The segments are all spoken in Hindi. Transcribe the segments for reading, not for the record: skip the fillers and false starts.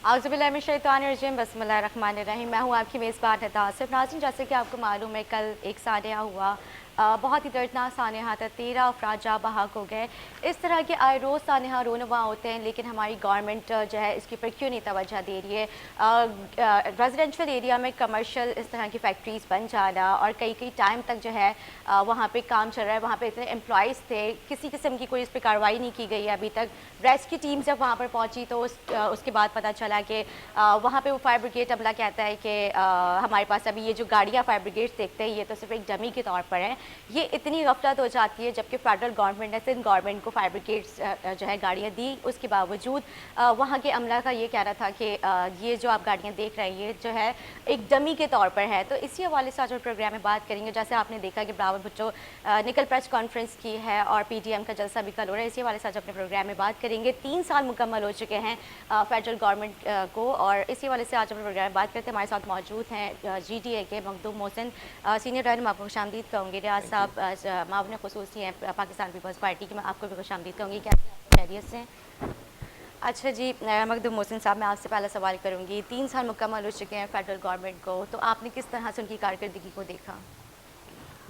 औज़ुबिल्लाहिमिनश्शैतानिर्रजीम बिस्मिल्लाहिर्रहमानिर्रहीम। मैं हूँ आपकी मेज़बान आसिफ। नाज़रीन, जैसे कि आपको मालूम है, कल एक सानिया हुआ, बहुत ही दर्दनाक सानिया था। 13 अफराद जाँ बहक हो गए। इस तरह के आए रोज़ सानिया रोनुमा होते हैं, लेकिन हमारी गवर्नमेंट जो है इसके ऊपर क्यों नहीं तवज्जो दे रही है। रेजिडेंशियल एरिया में कमर्शियल इस तरह की फैक्ट्रीज़ बन जाना और कई कई टाइम तक जो है वहाँ पे काम चल रहा है। वहाँ पे इतने एम्प्लॉइज़ थे, किसी किस्म की कोई इस पर कार्रवाई नहीं की गई है अभी तक। रेस्क्यू टीम जब वहाँ पर पहुँची तो उसके बाद पता चला कि वहाँ पे वो फायर ब्रिगेड अमला कहता है कि हमारे पास अभी ये जो गाड़ियाँ फायर ब्रिगेड देखते हैं ये तो सिर्फ एक डमी के तौर पर हैं। ये इतनी गफलत हो जाती है, जबकि फेडरल गवर्नमेंट ने सिंध गवर्नमेंट को फायर ब्रिगेड जो है गाड़ियाँ दी, उसके बावजूद वहाँ के अमला का ये कहना था कि ये जो आप गाड़ियाँ देख रहे हैं ये जो है एक डमी के तौर पर है। तो इसी हवाले से आज हम प्रोग्राम में बात करेंगे। जैसे आपने देखा कि ब्रावर भुट्टो ने कल प्रेस कॉन्फ्रेंस की है और PTM का जलसा भी कल हो रहा है। इसी हवाले से आज अपने प्रोग्राम में बात करेंगे। 3 साल मुकम्मल हो चुके हैं फेडरल गवर्नमेंट को, और इसी वाले से आज हम प्रोग्राम में बात करते हैं। हमारे साथ मौजूद हैं GDA के मखदूम मोहसिन, सीनियर रहनुमा। आपको खुशामदीद कहूँगी। रियाज साहब मावन खुसूसी हैं पाकिस्तान पीपल्स पार्टी की, मैं आपको भी खुशामदीद कहूँगी। क्या खैरियत से? अच्छा जी, मखदूम मोहसिन साहब, मैं आपसे पहला सवाल करूँगी। 3 साल मुकम्मल हो चुके हैं फेडरल गवर्नमेंट को, तो आपने किस तरह से उनकी कारकर्दगी को देखा?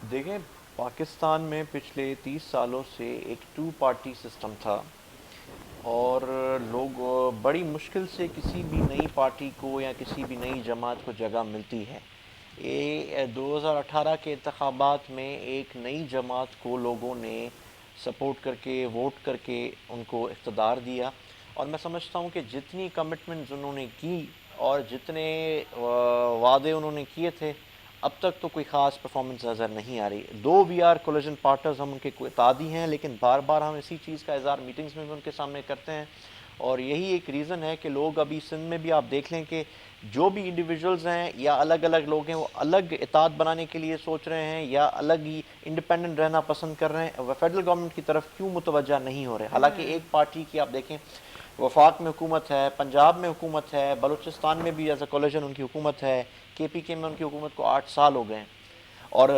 देखें, पाकिस्तान में पिछले 30 सालों से एक टू पार्टी सिस्टम था और लोग बड़ी मुश्किल से किसी भी नई पार्टी को या किसी भी नई जमात को जगह मिलती है। ये 2018 के इंतखाबात में एक नई जमात को लोगों ने सपोर्ट करके वोट करके उनको इक़्तिदार दिया, और मैं समझता हूँ कि जितनी कमिटमेंट्स उन्होंने की और जितने वादे उन्होंने किए थे, अब तक तो कोई ख़ास परफॉर्मेंस नज़र नहीं आ रही। दो वी आर कोलिजन पार्टनर्स, हम उनके तादी हैं, लेकिन बार बार हम इसी चीज़ का इज़हार मीटिंग्स में भी उनके सामने करते हैं। और यही एक रीज़न है कि लोग अभी सिंध में भी आप देख लें कि जो भी इंडिविजुअल्स हैं या अलग अलग लोग हैं, वो अलग इताद बनाने के लिए सोच रहे हैं या अलग ही इंडिपेंडेंट रहना पसंद कर रहे हैं। वह फेडरल गवर्नमेंट की तरफ क्यों मुतवज्जा नहीं हो रहे। हालांकि एक पार्टी की आप देखें, वफाक में हुकूमत है, पंजाब में हुकूमत है, बलूचिस्तान में भी एज अ कोलिशन उनकी हुकूमत है, KPK में उनकी हुकूमत को 8 साल हो गए, और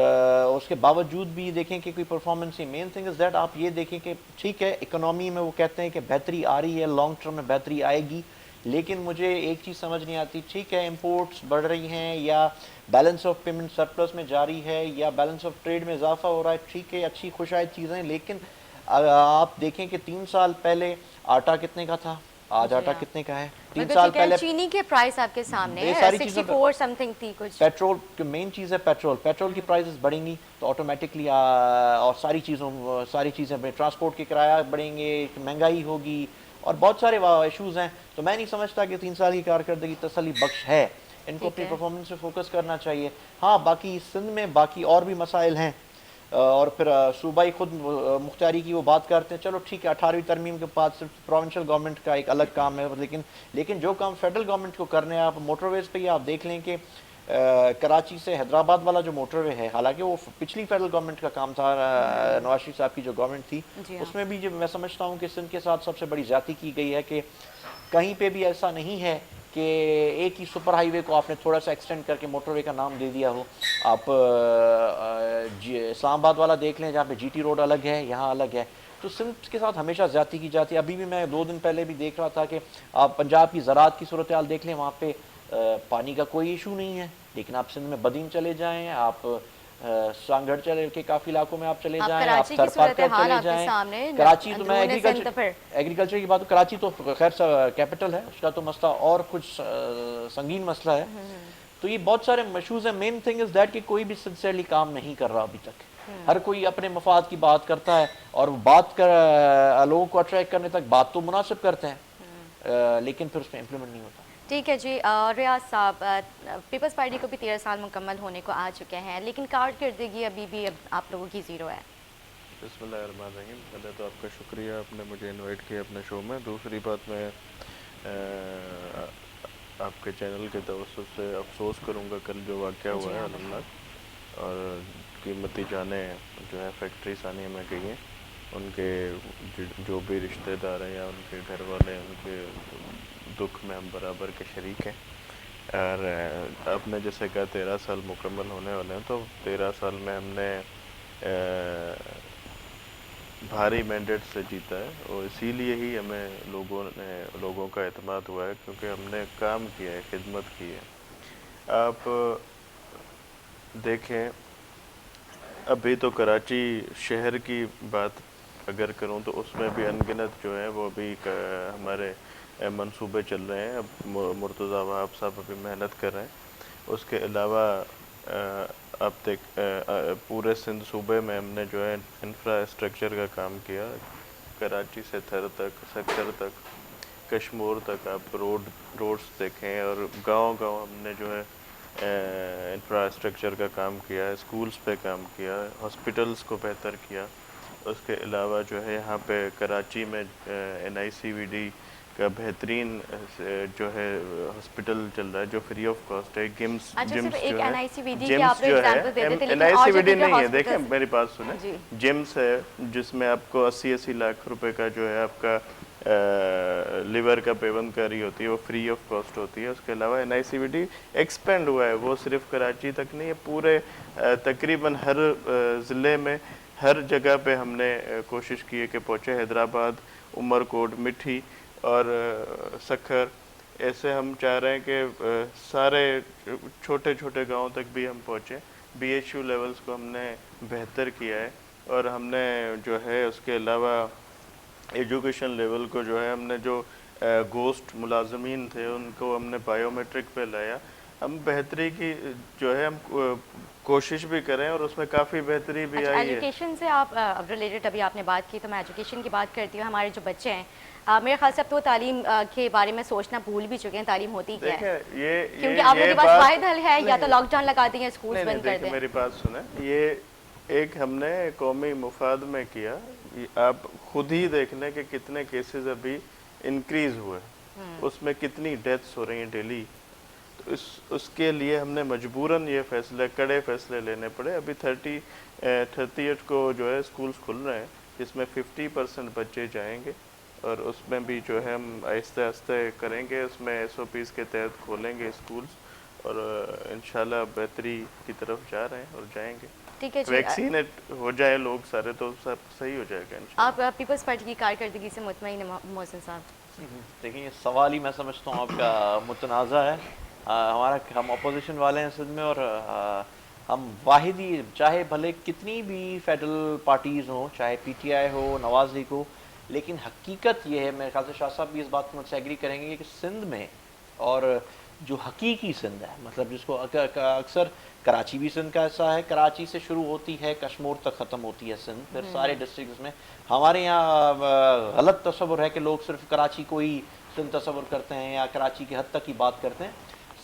उसके बावजूद भी देखें कि कोई performance he. Main thing is that आप ये देखें कि ठीक है, इकोनॉमी में वो कहते हैं कि बेहतरी आ रही है, लॉन्ग टर्म में बेहतरी आएगी, लेकिन मुझे एक चीज़ समझ नहीं आती। ठीक है, इंपोर्ट्स बढ़ रही हैं या बैलेंस ऑफ पेमेंट सरप्लस में जारी है या बैलेंस ऑफ ट्रेड में इजाफा हो रहा है, ठीक है, अच्छी खुशाइद चीज़ें, लेकिन आप देखें कि 3 साल पहले आटा कितने का था, आज आटा हाँ, कितने का है। 3 बिल्कुल साल ठीक है। पहले चीनी के प्राइस आपके सामने ये है, सारी चीज़ों 64 समथिंग थी कुछ। पेट्रोल की मेन चीज़ है, पेट्रोल की प्राइसेस बढ़ेंगी तो ऑटोमेटिकली और सारी चीज़ें ट्रांसपोर्ट के किराया बढ़ेंगे, महंगाई होगी और बहुत सारे इश्यूज़ हैं। तो मैं नहीं समझता कि 3 साल की कारकर्दगी तसल्ली बख्श है। इनको अपनी परफॉर्मेंस पे फोकस करना चाहिए। हाँ, बाकी सिंध में बाकी और भी मसाइल हैं, और फिर सूबाई खुद मुख्तारी की वो बात करते हैं। चलो ठीक है, 18वीं तरमीम के बाद सिर्फ प्रोविंशियल गवर्नमेंट का एक अलग काम है, लेकिन जो काम फेडरल गवर्नमेंट को करने हैं, आप मोटरवेज़ पे ही आप देख लें कि कराची से हैदराबाद वाला जो मोटरवे है, हालांकि वो पिछली फेडरल गवर्नमेंट का काम था, नवाज शरीफ साहब की जो गवर्नमेंट थी, हाँ। उसमें भी जो मैं समझता हूँ कि सिंध के साथ सबसे बड़ी ज्यादती की गई है कि कहीं पे भी ऐसा नहीं है कि एक ही सुपर हाईवे को आपने थोड़ा सा एक्सटेंड करके मोटरवे का नाम दे दिया हो। आप इस्लामाबाद वाला देख लें, जहाँ पे GT रोड अलग है, यहाँ अलग है। तो सिंध के साथ हमेशा ज्यादती की जाती है। अभी भी मैं 2 दिन पहले भी देख रहा था कि आप पंजाब की ज़राअत की सूरत हाल देख लें, वहाँ पे पानी का कोई इशू नहीं है, लेकिन आप सिंध में बदीन चले जाएँ, आप सांगढ़ चले के काफ़ी इलाकों में आप चले जाएँ, आप थरपार चले जाएँ, कराची, तो मैं एग्रीकल्चर की बात, कराची तो खैर कैपिटल है, उसका तो मसला और कुछ संगीन मसला है। तो ये बहुत सारे मशूज़ हैं। मेन थिंग इज़ दैट कि कोई भी सिंसियरली काम नहीं कर रहा अभी तक। हर कोई अपने मफाद की बात करता है, और बात कर लोगों को अट्रैक्ट करने तक बात तो मुनासिब करते हैं, लेकिन फिर उसमें इम्प्लीमेंट नहीं होता। ठीक है जी। रियाज साहब, पीपल्स पार्टी को भी 13 साल मुकम्मल होने को आ चुके हैं, लेकिन कारकर्दगी अभी भी आप लोगों की ज़ीरो है। बिस्मिल्लाहिर्रहमानिर्रहीम। पहले तो आपका शुक्रिया, आपने मुझे इनवाइट किया अपने शो में। दूसरी बात, मैं आपके चैनल के तवज्जुह से अफसोस करूँगा कल जो वाक़या हुआ है अलमनाक, और कीमती जानें जो है फैक्ट्री सानिया में गई हैं, उनके जो भी रिश्तेदार हैं या उनके घर वाले, उनके दुख में हम बराबर के शरीक हैं। और आपने जैसे कहा 13 साल मुकम्मल होने वाले हैं, तो 13 साल में हमने भारी मैंडेट से जीता है, और इसीलिए ही हमें लोगों का एतमाद हुआ है, क्योंकि हमने काम किया है, खिदमत की है। आप देखें, अभी तो कराची शहर की बात अगर करूं तो उसमें भी अनगिनत जो है वो अभी हमारे मंसूबे चल रहे हैं। अब मुर्तज़ा वहाब साहब अभी मेहनत कर रहे हैं। उसके अलावा अब तक पूरे सिंध सूबे में हमने जो है इंफ्रास्ट्रक्चर का काम किया। कराची से थर तक, सेक्टर तक, कश्मीर तक आप रोड्स देखें, और गांव-गांव हमने जो है इंफ्रास्ट्रक्चर का काम किया है, स्कूल्स पे काम किया, हॉस्पिटल्स को बेहतर किया। उसके अलावा जो है यहाँ पे कराची में NICVD का बेहतरीन जो है हॉस्पिटल चल रहा है, जो फ्री ऑफ कॉस्ट है। जिम्स अच्छा, सिर्फ जिम्स एक जो है, NICVD की जिम्स आप लोग जो एग्जांपल दे है देते, लेकिन और NICVD जगह नहीं है, हॉस्पिटल्स देखें मेरी बात सुने। जी। जिम्स है जिसमें आपको 80-80 लाख रुपए का जो है आपका लिवर का पेवंदकारी होती है, वो फ्री ऑफ कॉस्ट होती है। उसके अलावा NICVD एक्सपेंड हुआ है, वो सिर्फ कराची तक नहीं है, पूरे तकरीबन हर ज़िले में, हर जगह पे हमने कोशिश की है कि पहुँचे। हैदराबाद, उमरकोट, मिठी और सखर, ऐसे हम चाह रहे हैं कि सारे छोटे छोटे गांव तक भी हम पहुँचें। BHU लेवल्स को हमने बेहतर किया है, और हमने जो है उसके अलावा एजुकेशन लेवल को जो है हमने जो गोस्ट मुलाजमीन थे उनको हमने बायोमेट्रिक पे लाया। हम बेहतरी की जो है हम कोशिश भी करें, और उसमें काफ़ी बेहतरी भी अच्छा, आई है। एजुकेशन से आप रिलेटेड अभी आपने बात की, तो मैं एजुकेशन की बात करती हूँ। हमारे जो बच्चे हैं, मेरे ख्याल से अब तो तालीम के बारे में सोचना भूल भी चुके हैं, तालीम होती क्या है। देखें ये क्योंकि आप लोगों ये के पास बात वाहिद हल है, या तो नहीं, लॉकडाउन लगा दें या स्कूल्स नहीं बंद कर देखिए दें। मेरी बात सुने, ये एक हमने कौमी मुफाद में किया। आप खुद ही देख लें कि कितने केसेस अभी इंक्रीज हुए, उसमें कितनी डेथ्स हो रही हैं डेली। तो उसके लिए हमने मजबूरन ये फैसले, कड़े फैसले लेने पड़े। अभी 38 को जो है स्कूल्स खुल रहे हैं, जिसमें 50% बच्चे जाएंगे, और उसमें भी जो है हम आहिस्ते आहिस्ते करेंगे। उसमें SOPs के तहत खोलेंगे स्कूल्स, और इंशाल्लाह बेहतरी की तरफ जा रहे हैं और जाएंगे। ठीक है जी। वैक्सीनेट हो जाए लोग सारे तो सब सही हो जाएगा इंशाल्लाह। आप पीपल्स पार्टी की कारकर्दगी से मुतमईन हैं मोहसिन साहब? देखिए, ये सवाल ही मैं समझता हूँ आपका मुतनाज़ा है। हम अपोजिशन वाले हैं सिंध में, और हम वाहिद ही, चाहे भले कितनी भी फेडरल पार्टीज़ हों, चाहे PTI हो, नवाज लीग हो, लेकिन हकीकत ये है, मेरे ख्याल से शाह साहब भी इस बात में मुझसे एग्री करेंगे कि सिंध में, और जो हकीकी सिंध है, मतलब जिसको अक्सर कराची भी सिंध का हिस्सा है, कराची से शुरू होती है, कश्मीर तक ख़त्म होती है सिंध, फिर सारे डिस्ट्रिक्ट्स में। हमारे यहाँ गलत तस्वुर है कि लोग सिर्फ कराची को ही सिंध तस्वुर करते हैं, या कराची की हद तक की बात करते हैं।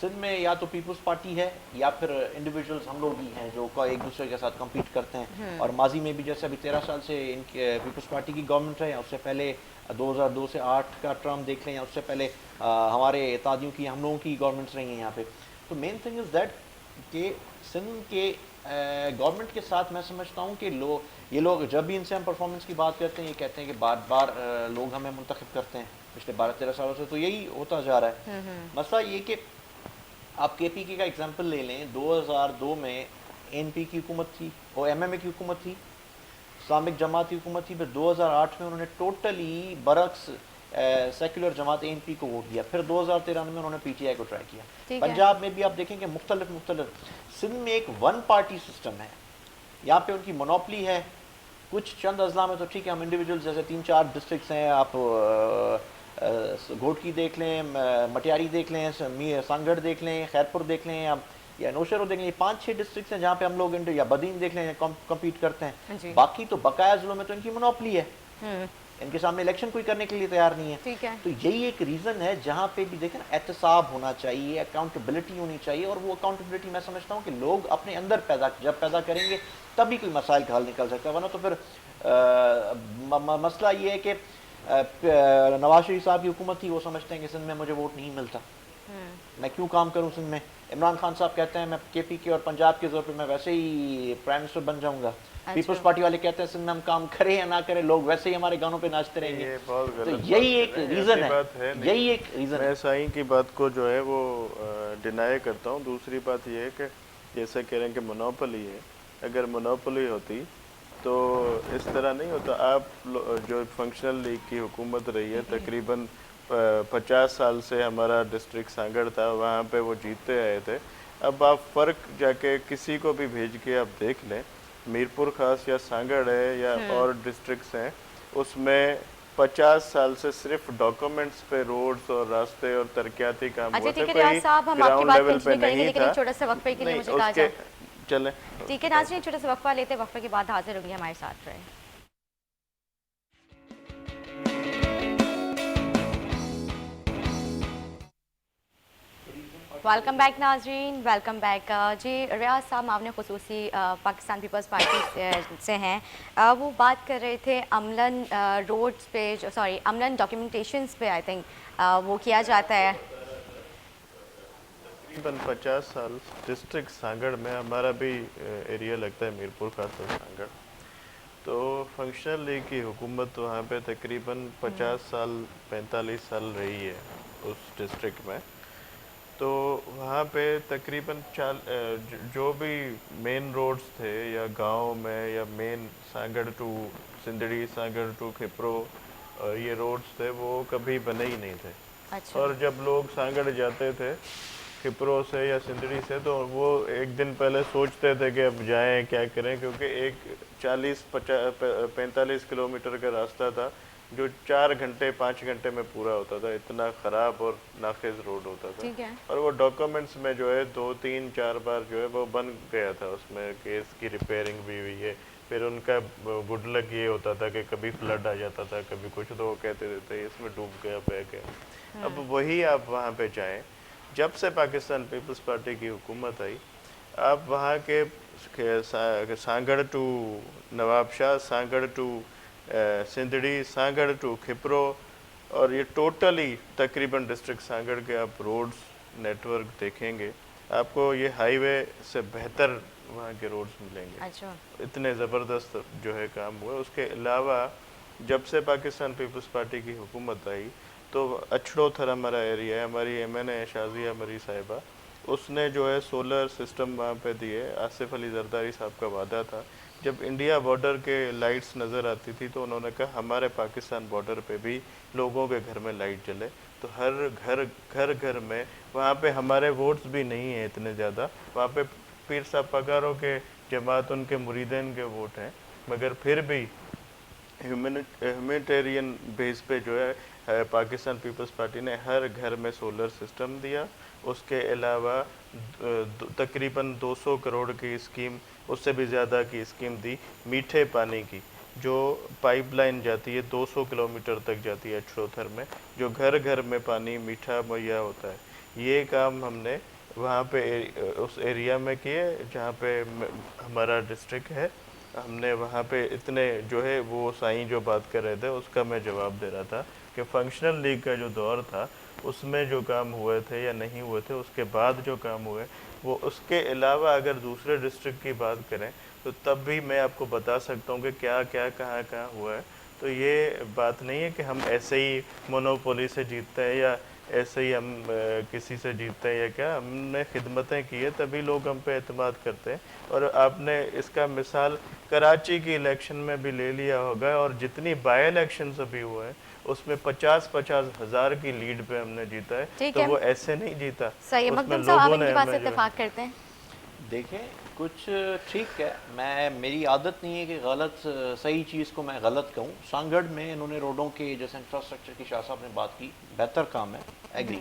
सिंध में या तो पीपल्स पार्टी है, या फिर इंडिविजुअल्स हम लोग ही हैं जो एक दूसरे के साथ कम्पीट करते हैं। और माजी में भी, जैसे अभी 13 साल से इनके पीपल्स पार्टी की गवर्नमेंट है, या उससे पहले 2002 से 8 का टर्म देख लें, या उससे पहले हमारे इत्तेहादियों की, हम लोगों की गवर्नमेंट्स रही हैं यहाँ पे। तो मेन थिंग इज़ दैट कि सिंध के गवर्नमेंट के साथ मैं समझता हूँ कि ये लोग जब भी इनसे हम परफॉर्मेंस की बात करते हैं, ये कहते हैं कि बार बार लोग हमें मुंतखब करते हैं। पिछले 12-13 सालों से तो यही होता जा रहा है। मसला ये कि आप KPK का एग्जाम्पल ले लें, 2002 में NP की हुकूमत थी और MMA की हुकूमत थी, इस्लामिक जमात की हुकूमत थी। फिर 2008 में उन्होंने टोटली बरक्स सेकुलर जमात ANP को वोट दिया। फिर 2013 में उन्होंने PTI को ट्राई किया। पंजाब में भी आप देखेंगे मुख्तलिफ। सिंध में एक वन पार्टी सिस्टम है, यहाँ पे उनकी मोनोपली है। कुछ चंद अजला में तो ठीक है, हम इंडिविजुअल्स, जैसे 3-4 डिस्ट्रिक्ट्स हैं, आप घोटकी देख लें, मटियारी देख लें, सांगड़ देख लें, खैरपुर देख लें, या नौशहरा देख लें, 5-6 डिस्ट्रिक्ट्स हैं जहाँ पे हम लोग, या बदीन देख लें, कम्पीट करते हैं। बाकी तो बकाया जिलों में तो इनकी मोनोपली है, इनके सामने इलेक्शन कोई करने के लिए तैयार नहीं है। ठीक है। तो यही एक रीज़न है जहाँ पे भी देखें एहतसाब होना चाहिए, अकाउंटेबिलिटी होनी चाहिए। और वो अकाउंटेबिलिटी मैं समझता हूँ कि लोग अपने अंदर जब पैदा करेंगे तभी कोई मसाइल का हल निकल सकता है। वरना तो फिर मसला ये है कि नवाज शरीफ साहब की हुकूमत थी, वो समझते हैं कि सिंध में मुझे वोट नहीं मिलता, मैं क्यों काम करूँ सिंध में। इमरान खान साहब कहते हैं मैं KPK और पंजाब के जोर पे मैं वैसे ही प्राइम मिनिस्टर बन जाऊंगा। पीपल्स पार्टी वाले कहते हैं सिंध में हम काम करें या ना करें, लोग वैसे ही हमारे गानों पे नाचते रहेंगे। ये बहुत तो गलत यही एक रीज़न है, यही एक रीज़न है। मैं साईं की बात को जो है वो डिनाई करता हूँ। दूसरी बात ये है कि जैसे कह रहे हैं कि मोनोपोली है, अगर मोनोपोली होती, तो इस तरह नहीं होता। आप जो फंक्शनल लीग की हुकूमत रही है तकरीबन 50 साल से, हमारा डिस्ट्रिक्ट सांगड़ था, वहाँ पे वो जीतते आए थे। अब आप फ़र्क जाके किसी को भी भेज के आप देख लें, मीरपुर खास या सांगड़ है या और डिस्ट्रिक्ट्स हैं, उसमें 50 साल से सिर्फ डॉक्यूमेंट्स पे रोड्स और रास्ते और तरक्याती काम अच्छा हुए थे, ठीक है कोई रियाज साहब, हम आपकी ग्राउंड बात लेवल पे कंटिन्यू करेंगे, नहीं लेकिन था। एक छोटे से वक्फे के लिए नहीं मुझे कहा उसके जाए। चलें। ठीक है नाज़रीन, छोटे से वक्फा लेते हैं, वक्फे के बाद हाजिर होंगे, हमारे साथ रहे। वेलकम बैक नाजरीन, वेलकम बैक। जी रियाज साहब आपने खसूसी पाकिस्तान पीपल्स पार्टी से हैं, वो बात कर रहे थे अमलन रोड्स पे, जो सॉरी अमलन डॉक्यूमेंटेशंस पे आई थिंक वो किया जाता है। तकरीबन 50 साल डिस्ट्रिक्ट सांगड़ में, हमारा भी एरिया लगता है मीरपुर खास और सांगड़, तो फंक्शनल लीग की हुकूमत वहाँ पे तकरीबन 50 साल 45 साल रही है उस डिस्ट्रिक्ट में। तो वहाँ पे तकरीबन जो भी मेन रोड्स थे या गांव में या main Sanghar to Sindhri, Sanghar to Khipro, ये रोड्स थे वो कभी बने ही नहीं थे। अच्छा। और जब लोग सांगड़ जाते थे खिपरो से या सिंदड़ी से, तो वो एक दिन पहले सोचते थे कि अब जाएं क्या करें, क्योंकि एक 40-45 किलोमीटर का रास्ता था जो 4 घंटे 5 घंटे में पूरा होता था, इतना ख़राब और नाखिज रोड होता था। ठीक है। और वो डॉक्यूमेंट्स में जो है 2-3-4 बार जो है वो बन गया था, उसमें केस की रिपेयरिंग भी हुई है। फिर उनका गुड लक ये होता था कि कभी फ्लड आ जाता था, कभी कुछ, तो वो कहते थे इसमें डूब गया, बह गया। अब वही आप वहाँ पे जाएं, जब से पाकिस्तान पीपल्स पार्टी की हुकूमत आई, आप वहाँ के Sanghar to Nawabshah, Sanghar to Sindhri, Sanghar to Khipro, और ये टोटली तकरीबन डिस्ट्रिक्ट सांगड़ के आप रोड्स नेटवर्क देखेंगे, आपको ये हाईवे से बेहतर वहाँ के रोड्स मिलेंगे। अच्छा। इतने ज़बरदस्त जो है काम हुए। उसके अलावा जब से पाकिस्तान पीपल्स पार्टी की हुकूमत आई, तो अछड़ोथर हमारा एरिया है, हमारी MNA शाजिया मरी साहिबा, उसने जो है सोलर सिस्टम वहाँ पे दिए। आसिफ अली जरदारी साहब का वादा था, जब इंडिया बॉर्डर के लाइट्स नज़र आती थी तो उन्होंने कहा हमारे पाकिस्तान बॉर्डर पे भी लोगों के घर में लाइट जले। तो हर घर में, वहाँ पे हमारे वोट्स भी नहीं हैं इतने ज़्यादा, वहाँ पे पीर साहब पगारों के जमात उनके मुरीदन के वोट हैं, मगर फिर भी ह्यूमैनिटेरियन बेस पे जो है पाकिस्तान पीपल्स पार्टी ने हर घर में सोलर सिस्टम दिया। उसके अलावा तकरीबन 200 करोड़ की स्कीम, उससे भी ज़्यादा की स्कीम दी मीठे पानी की, जो पाइपलाइन जाती है 200 किलोमीटर तक जाती है अछड़ोथर में, जो घर घर में पानी मीठा मुहैया होता है। ये काम हमने वहाँ पे उस एरिया में किए जहाँ पे हमारा डिस्ट्रिक्ट है। हमने वहाँ पे इतने जो है, वो साईं जो बात कर रहे थे उसका मैं जवाब दे रहा था कि फंक्शनल लीग का जो दौर था उसमें जो काम हुए थे या नहीं हुए थे, उसके बाद जो काम हुए वो, उसके अलावा अगर दूसरे डिस्ट्रिक्ट की बात करें तो तब भी मैं आपको बता सकता हूँ कि क्या क्या कहाँ कहाँ हुआ है। तो ये बात नहीं है कि हम ऐसे ही मोनोपोली से जीतते हैं या ऐसे ही हम किसी से जीतते हैं या क्या, हमने खिदमतें की है तभी लोग हम पे एतमाद करते हैं। और आपने इसका मिसाल कराची की इलेक्शन में भी ले लिया होगा, और जितनी बाई इलेक्शन अभी हुए हैं उसमें 50-50 हज़ार की लीड पे हमने जीता है। तो वो ऐसे नहीं जीता, सही। उसमें मकदम साहब आप लोगों ने इनकी बात से हमें जो इत्तेफाक करते हैं? देखें, कुछ ठीक है, मेरी आदत नहीं है कि गलत सही चीज़ को मैं गलत कहूँ। सांगड़ में इन्होंने रोडों के जैसे इंफ्रास्ट्रक्चर की शाह साहब ने बात की, बेहतर काम है, एग्री।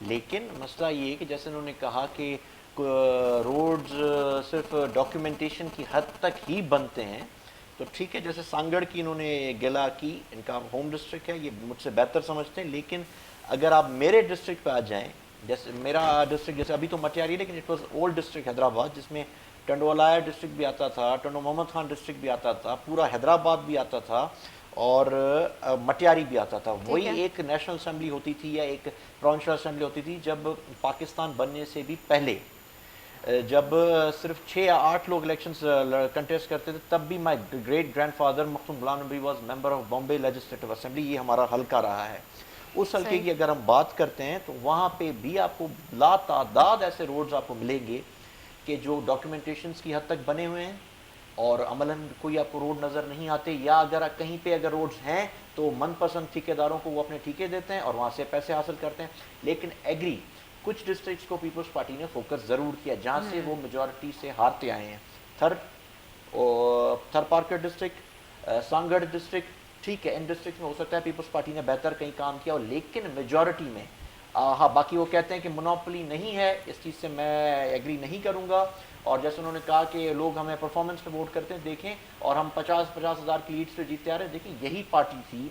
लेकिन मसला ये है कि जैसे उन्होंने कहा कि रोड्स सिर्फ डॉक्यूमेंटेशन की हद तक ही बनते हैं, तो ठीक है, जैसे सांगड़ की इन्होंने गिला की, इनका होम डिस्ट्रिक्ट है, ये मुझसे बेहतर समझते हैं। लेकिन अगर आप मेरे डिस्ट्रिक्ट पे आ जाएं, जैसे मेरा डिस्ट्रिक्ट, जैसे अभी तो मटियारी, लेकिन it was old district Hyderabad, जिसमें टंडोलाया डिस्ट्रिक्ट भी आता था, टंडो मोहम्मद खान डिस्ट्रिक्ट भी आता था, पूरा हैदराबाद भी आता था, और मटियारी भी आता था। वही एक नेशनल असेंबली होती थी या एक प्रोविंशियल असेंबली होती थी जब पाकिस्तान बनने से भी पहले, जब सिर्फ 6 या 8 लोग इलेक्शंस कंटेस्ट करते थे, तब भी my great grandfather Makhdoom Ghulam Nabi was member of Bombay legislative assembly. ये हमारा हल्का रहा है। उस हल्के की अगर हम बात करते हैं तो वहाँ पे भी आपको लातादाद ऐसे रोड्स आपको मिलेंगे कि जो डॉक्यूमेंटेशंस की हद तक बने हुए हैं, और अमलन कोई आपको रोड नज़र नहीं आते, या अगर कहीं पे अगर रोड्स हैं तो मनपसंद ठेकेदारों को वो अपने ठेके देते हैं और वहाँ से पैसे हासिल करते हैं। लेकिन एग्री कुछ डिस्ट्रिक्ट्स को पीपल्स पार्टी ने फोकस ज़रूर किया जहाँ से वो मेजॉरिटी से हारते आए हैं। थरपारकर डिस्ट्रिक्ट, सांगढ़ डिस्ट्रिक्ट, ठीक है, इन डिस्ट्रिक्ट में हो सकता है पीपल्स पार्टी ने बेहतर कहीं काम किया हो, लेकिन मेजॉरिटी में हाँ, बाकी वो कहते हैं कि मोनोपोली नहीं है, इस चीज़ से मैं एग्री नहीं करूँगा। और जैसे उन्होंने कहा कि लोग हमें परफॉर्मेंस पे वोट करते हैं, देखें, और हम 50-50 हज़ार की लीड से जीतते आ रहे हैं। देखिए यही पार्टी थी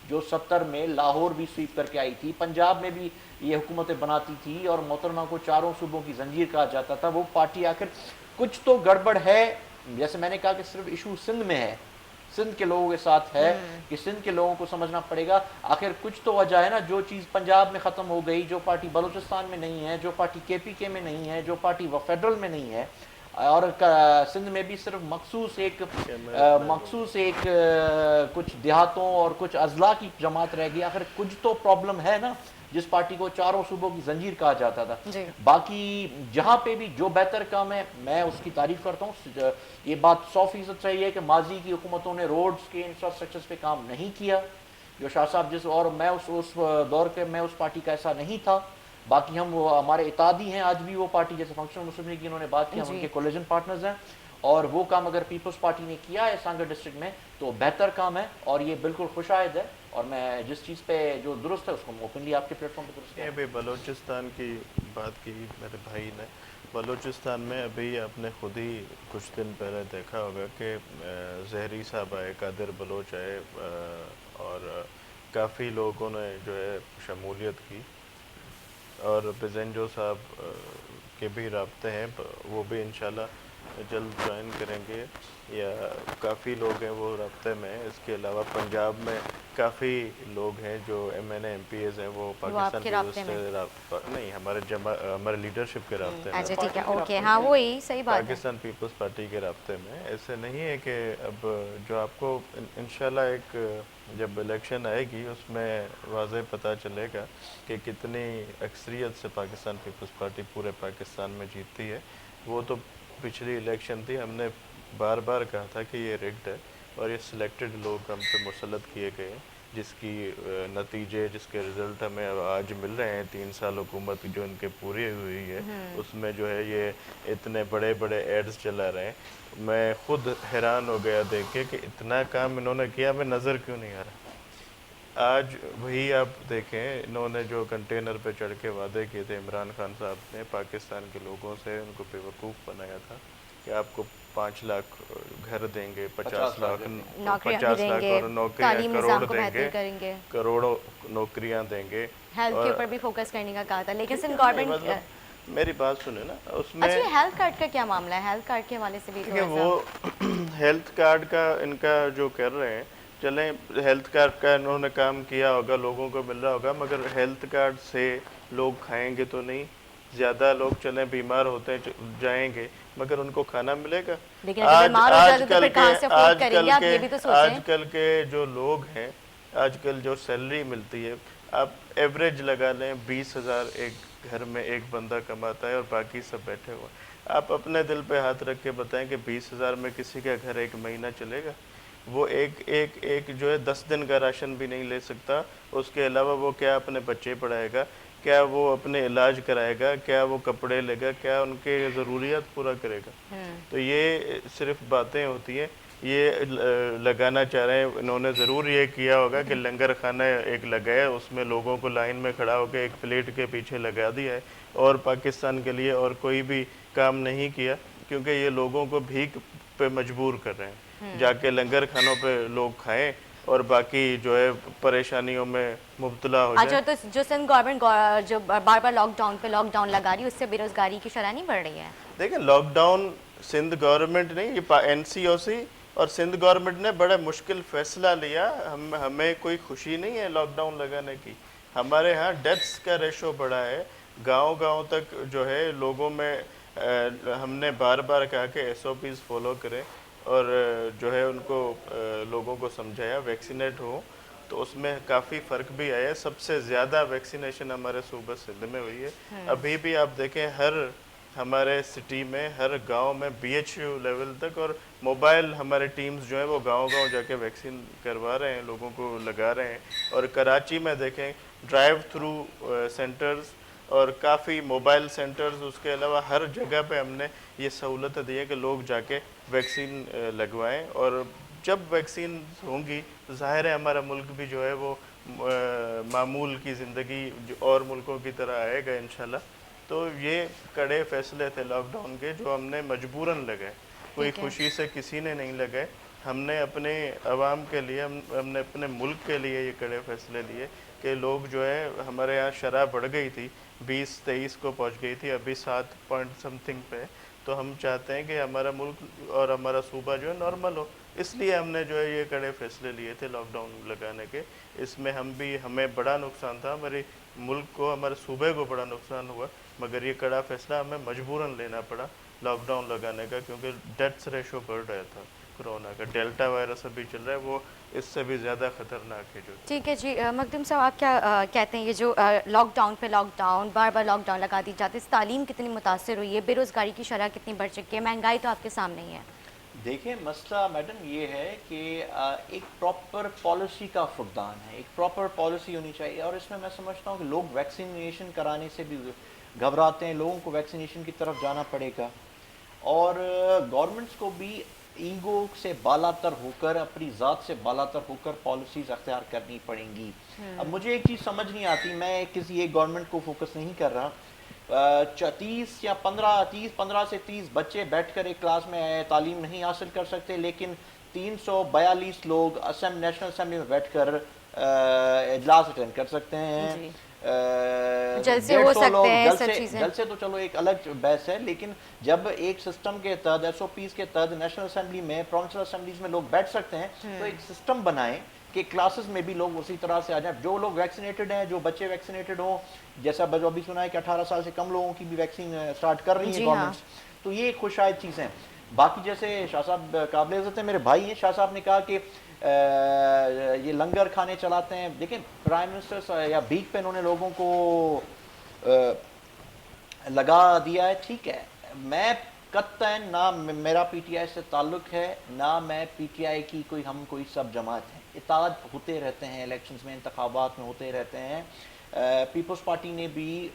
जो 70 में लाहौर भी स्वीप करके आई थी, पंजाब में भी ये हुकूमतें बनाती थी और मोहतरमा को चारों सूबों की जंजीर कहा जाता था। वो पार्टी आखिर कुछ तो गड़बड़ है। जैसे मैंने कहा कि सिर्फ इशू सिंध में है, सिंध के लोगों के साथ है, कि सिंध के लोगों को समझना पड़ेगा आखिर कुछ तो वजह है ना। जो चीज़ पंजाब में ख़त्म हो गई, जो पार्टी बलूचिस्तान में नहीं है, जो पार्टी KPK में नहीं है, जो पार्टी फेडरल में नहीं है, और सिंध में भी सिर्फ मखसूस एक कुछ देहातों और कुछ अजला की जमात रह गई। आखिर कुछ तो प्रॉब्लम है ना, जिस पार्टी को चारों सूबों की जंजीर कहा जाता था। बाकी जहाँ पे भी जो बेहतर काम है मैं उसकी तारीफ करता हूँ। ये बात 100% सही है कि माजी की हुकूमतों ने रोड्स के इंफ्रास्ट्रक्चर पे काम नहीं किया, जो शाह साहब जिस, और मैं उस दौर के मैं उस पार्टी का ऐसा नहीं था। बाकी हम हमारे इतादी हैं आज भी वो पार्टी, जैसे फंक्शनल मुस्लिम लीग की उन्होंने बात की, हम उनके कोलिजन पार्टनर्स हैं, और वो काम अगर पीपल्स पार्टी ने किया है सांगढ़ डिस्ट्रिक्ट में तो बेहतर काम है और ये बिल्कुल खुशायद है। और मैं जिस चीज़ पे जो दुरुस्त है उसको ओपनली आपके प्लेटफॉर्म पे दुरुस्त है। अभी बलूचिस्तान की बात की मेरे भाई ने, बलूचिस्तान में अभी आपने खुद ही कुछ दिन पहले देखा होगा कि जहरी साहब आए, कादिर बलोच आए, और काफ़ी लोगों ने जो है शमूलियत की, और बिजेंजो साहब के भी राब्ते हैं, वो भी इंशाल्लाह जल्द ज्वाइन करेंगे, या काफ़ी लोग हैं वो राब्ते में हैं। इसके अलावा पंजाब में काफ़ी लोग हैं जो MNA MPs हैं, वो पाकिस्तान पीपल्स से नहीं, हमारे लीडरशिप के राब्ते में। अच्छा ठीक है, ओके, हाँ वही सही बात है, पाकिस्तान पीपल्स पार्टी के राब्ते में। ऐसे नहीं है कि अब जो आपको इंशाल्लाह एक जब इलेक्शन आएगी उसमें वाज़े पता चलेगा कि कितनी अक्सरियत से पाकिस्तान पीपल्स पार्टी पूरे पाकिस्तान में जीतती है। वो तो पिछली इलेक्शन थी, हमने बार बार कहा था कि ये रिग्ड है और ये सिलेक्टेड लोग हम पे मुसल्लत किए गए हैं, जिसकी नतीजे, जिसके रिज़ल्ट हमें आज मिल रहे हैं। 3 साल हुकूमत जो इनके पूरी हुई है उसमें जो है ये इतने बड़े बड़े एड्स चला रहे हैं। मैं खुद हैरान हो गया देख के कि इतना काम इन्होंने किया, हमें नज़र क्यों नहीं आ रहा। आज वही आप देखें, इन्होंने जो कंटेनर पे चढ़ के वादे किए थे, इमरान खान साहब ने पाकिस्तान के लोगों से उनको बेवकूफ़ बनाया था कि आपको 5 लाख घर देंगे, 50 लाख और नौकरियां, करोड़ों नौकरियां देंगे, हेल्थ के ऊपर भी फोकस करने का कहा था। लेकिन सिंध गवर्नमेंट, मेरी बात सुने ना, उसमें अच्छा हेल्थ कार्ड का क्या मामला है? हेल्थ कार्ड के हवाले से भी तो वो हेल्थ कार्ड का इनका जो कर रहे हैं, चलें हेल्थ कार्ड का इन्होंने काम किया होगा, लोगों को मिल रहा होगा, मगर हेल्थ कार्ड से लोग खाएंगे तो नहीं। ज़्यादा लोग चलें बीमार होते जाएंगे मगर उनको खाना मिलेगा। आजकल के जो लोग हैं, आजकल जो सैलरी मिलती है, आप एवरेज लगा लें 20,000 एक घर में एक बंदा कमाता है और बाकी सब बैठे हुए। आप अपने दिल पे हाथ रख के बताएं कि 20,000 में किसी का घर एक महीना चलेगा? वो एक जो है 10 दिन का राशन भी नहीं ले सकता। उसके अलावा वो क्या अपने बच्चे पढ़ाएगा, क्या वो अपने इलाज कराएगा, क्या वो कपड़े लेगा, क्या उनके ज़रूरियात पूरा करेगा? तो ये सिर्फ बातें होती हैं। ये लगाना चाह रहे हैं, इन्होंने ज़रूर ये किया होगा कि लंगर खाना एक लगाया, उसमें लोगों को लाइन में खड़ा होकर एक प्लेट के पीछे लगा दिया है, और पाकिस्तान के लिए और कोई भी काम नहीं किया, क्योंकि ये लोगों को भीख पे मजबूर कर रहे हैं। जाके लंगर खानों पे लोग खाएं और बाकी जो है परेशानियों में मुब्तला हो जाए। अच्छा, तो जो सिंध गवर्नमेंट जो बार बार लॉकडाउन लगा रही है, उससे बेरोजगारी की शरह नहीं बढ़ रही है? देखिए, लॉकडाउन सिंध गवर्नमेंट नहीं, ये NCOC और सिंध गवर्नमेंट ने बड़ा मुश्किल फैसला लिया। हमें कोई खुशी नहीं है लॉकडाउन लगाने की। हमारे यहाँ डेथ्स का रेशो बढ़ा है, गांव तक जो है लोगों में हमने बार बार कहा कि SOPs फॉलो करें और जो है उनको लोगों को समझाया वैक्सीनेट हो, तो उसमें काफ़ी फ़र्क भी आया। सबसे ज़्यादा वैक्सीनेशन हमारे सूबा सिंध में हुई है। अभी भी आप देखें, हर हमारे सिटी में हर गांव में बीएचयू लेवल तक, और मोबाइल हमारे टीम्स जो है वो गांव-गांव जाके वैक्सीन करवा रहे हैं, लोगों को लगा रहे हैं। और कराची में देखें ड्राइव थ्रू सेंटर्स और काफ़ी मोबाइल सेंटर्स, उसके अलावा हर जगह पे हमने ये सहूलत दी है कि लोग जाके वैक्सीन लगवाएं। और जब वैक्सीन होंगी तो ज़ाहिर है हमारा मुल्क भी जो है वो मामूल की ज़िंदगी और मुल्कों की तरह आएगा इंशाल्लाह। तो ये कड़े फैसले थे लॉकडाउन के जो हमने मजबूरन लगाए, कोई ठीक है। खुशी से किसी ने नहीं लगाए। हमने अपने अवाम के लिए, हमने अपने मुल्क के लिए ये कड़े फैसले लिए कि लोग जो है, हमारे यहाँ शरह बढ़ गई थी, 20-23 को पहुँच गई थी, अभी 7 पॉइंट समथिंग पे। तो हम चाहते हैं कि हमारा मुल्क और हमारा सूबा जो है नॉर्मल हो, इसलिए हमने जो है ये कड़े फैसले लिए थे लॉकडाउन लगाने के। इसमें हमें बड़ा नुकसान था, हमारे मुल्क को, हमारे सूबे को बड़ा नुकसान हुआ, मगर ये कड़ा फैसला हमें मजबूरन लेना पड़ा लॉकडाउन लगाने का, क्योंकि डेथ्स रेशो बढ़ रहा था कोरोना का। डेल्टा वायरस अभी चल रहा है, वो इससे भी ज़्यादा ख़तरनाक है जो। ठीक है जी। मखदूम साहब, आप क्या कहते हैं, ये जो लॉकडाउन पे लॉकडाउन, बार बार लॉकडाउन लगा दी जाती है, इस तालीम कितनी मुतासर हुई है, बेरोज़गारी की शरह कितनी बढ़ चुकी है, महंगाई तो आपके सामने ही है। देखिए, मसला मैडम ये है कि एक प्रॉपर पॉलिसी का फुकदान है, एक प्रॉपर पॉलिसी होनी चाहिए। और इसमें मैं समझता हूँ कि लोग वैक्सीनेशन कराने से भी घबराते हैं, लोगों को वैक्सीनेशन की तरफ जाना पड़ेगा। और गवर्नमेंट्स को भी ईगो से बालातर होकर, अपनी ज़ात से बालातर होकर पॉलिसीज़ अख्तियार करनी पड़ेंगी। अब मुझे एक चीज़ समझ नहीं आती, मैं किसी एक गवर्नमेंट को फोकस नहीं कर रहा, 30 या 15 से 30 बच्चे बैठकर एक क्लास में तालीम नहीं हासिल कर सकते, लेकिन 342 लोग नेशनल असम्बली में बैठकर इजलास अटेंड कर सकते हैं। जी। जलसे हो सकते हैं, सब चीज़ें। जलसे तो चलो एक अलग बहस है, लेकिन जब एक सिस्टम के तहत, SOPs के तहत नेशनल असम्बली में, प्रोविंशियल असम्बलीज में लोग बैठ सकते हैं, तो एक सिस्टम बनाएं कि क्लासेस में भी लोग उसी तरह से आ जाए। जो लोग वैक्सीनेटेड हैं, जो बच्चे वैक्सीनेटेड हों, जैसा अभी सुना है कि 18 साल से कम लोगों की भी वैक्सीन स्टार्ट कर रही है गवर्नमेंट, तो ये एक खुशायद चीज़ है। बाकी जैसे शाह साहब काबिल इज़्ज़त है, मेरे भाई हैं, शाह साहब ने कहा कि ये लंगर खाने चलाते हैं। देखिए, प्राइम मिनिस्टर या भीख पे इन्होंने लोगों को लगा दिया है, ठीक है। मैं कत्तन ना मेरा PTI से ताल्लुक है, ना मैं PTI की कोई सब जमात है। इताद होते रहते हैं, इलेक्शंस में, इंतखाबात में होते रहते हैं। पीपल्स पार्टी ने भी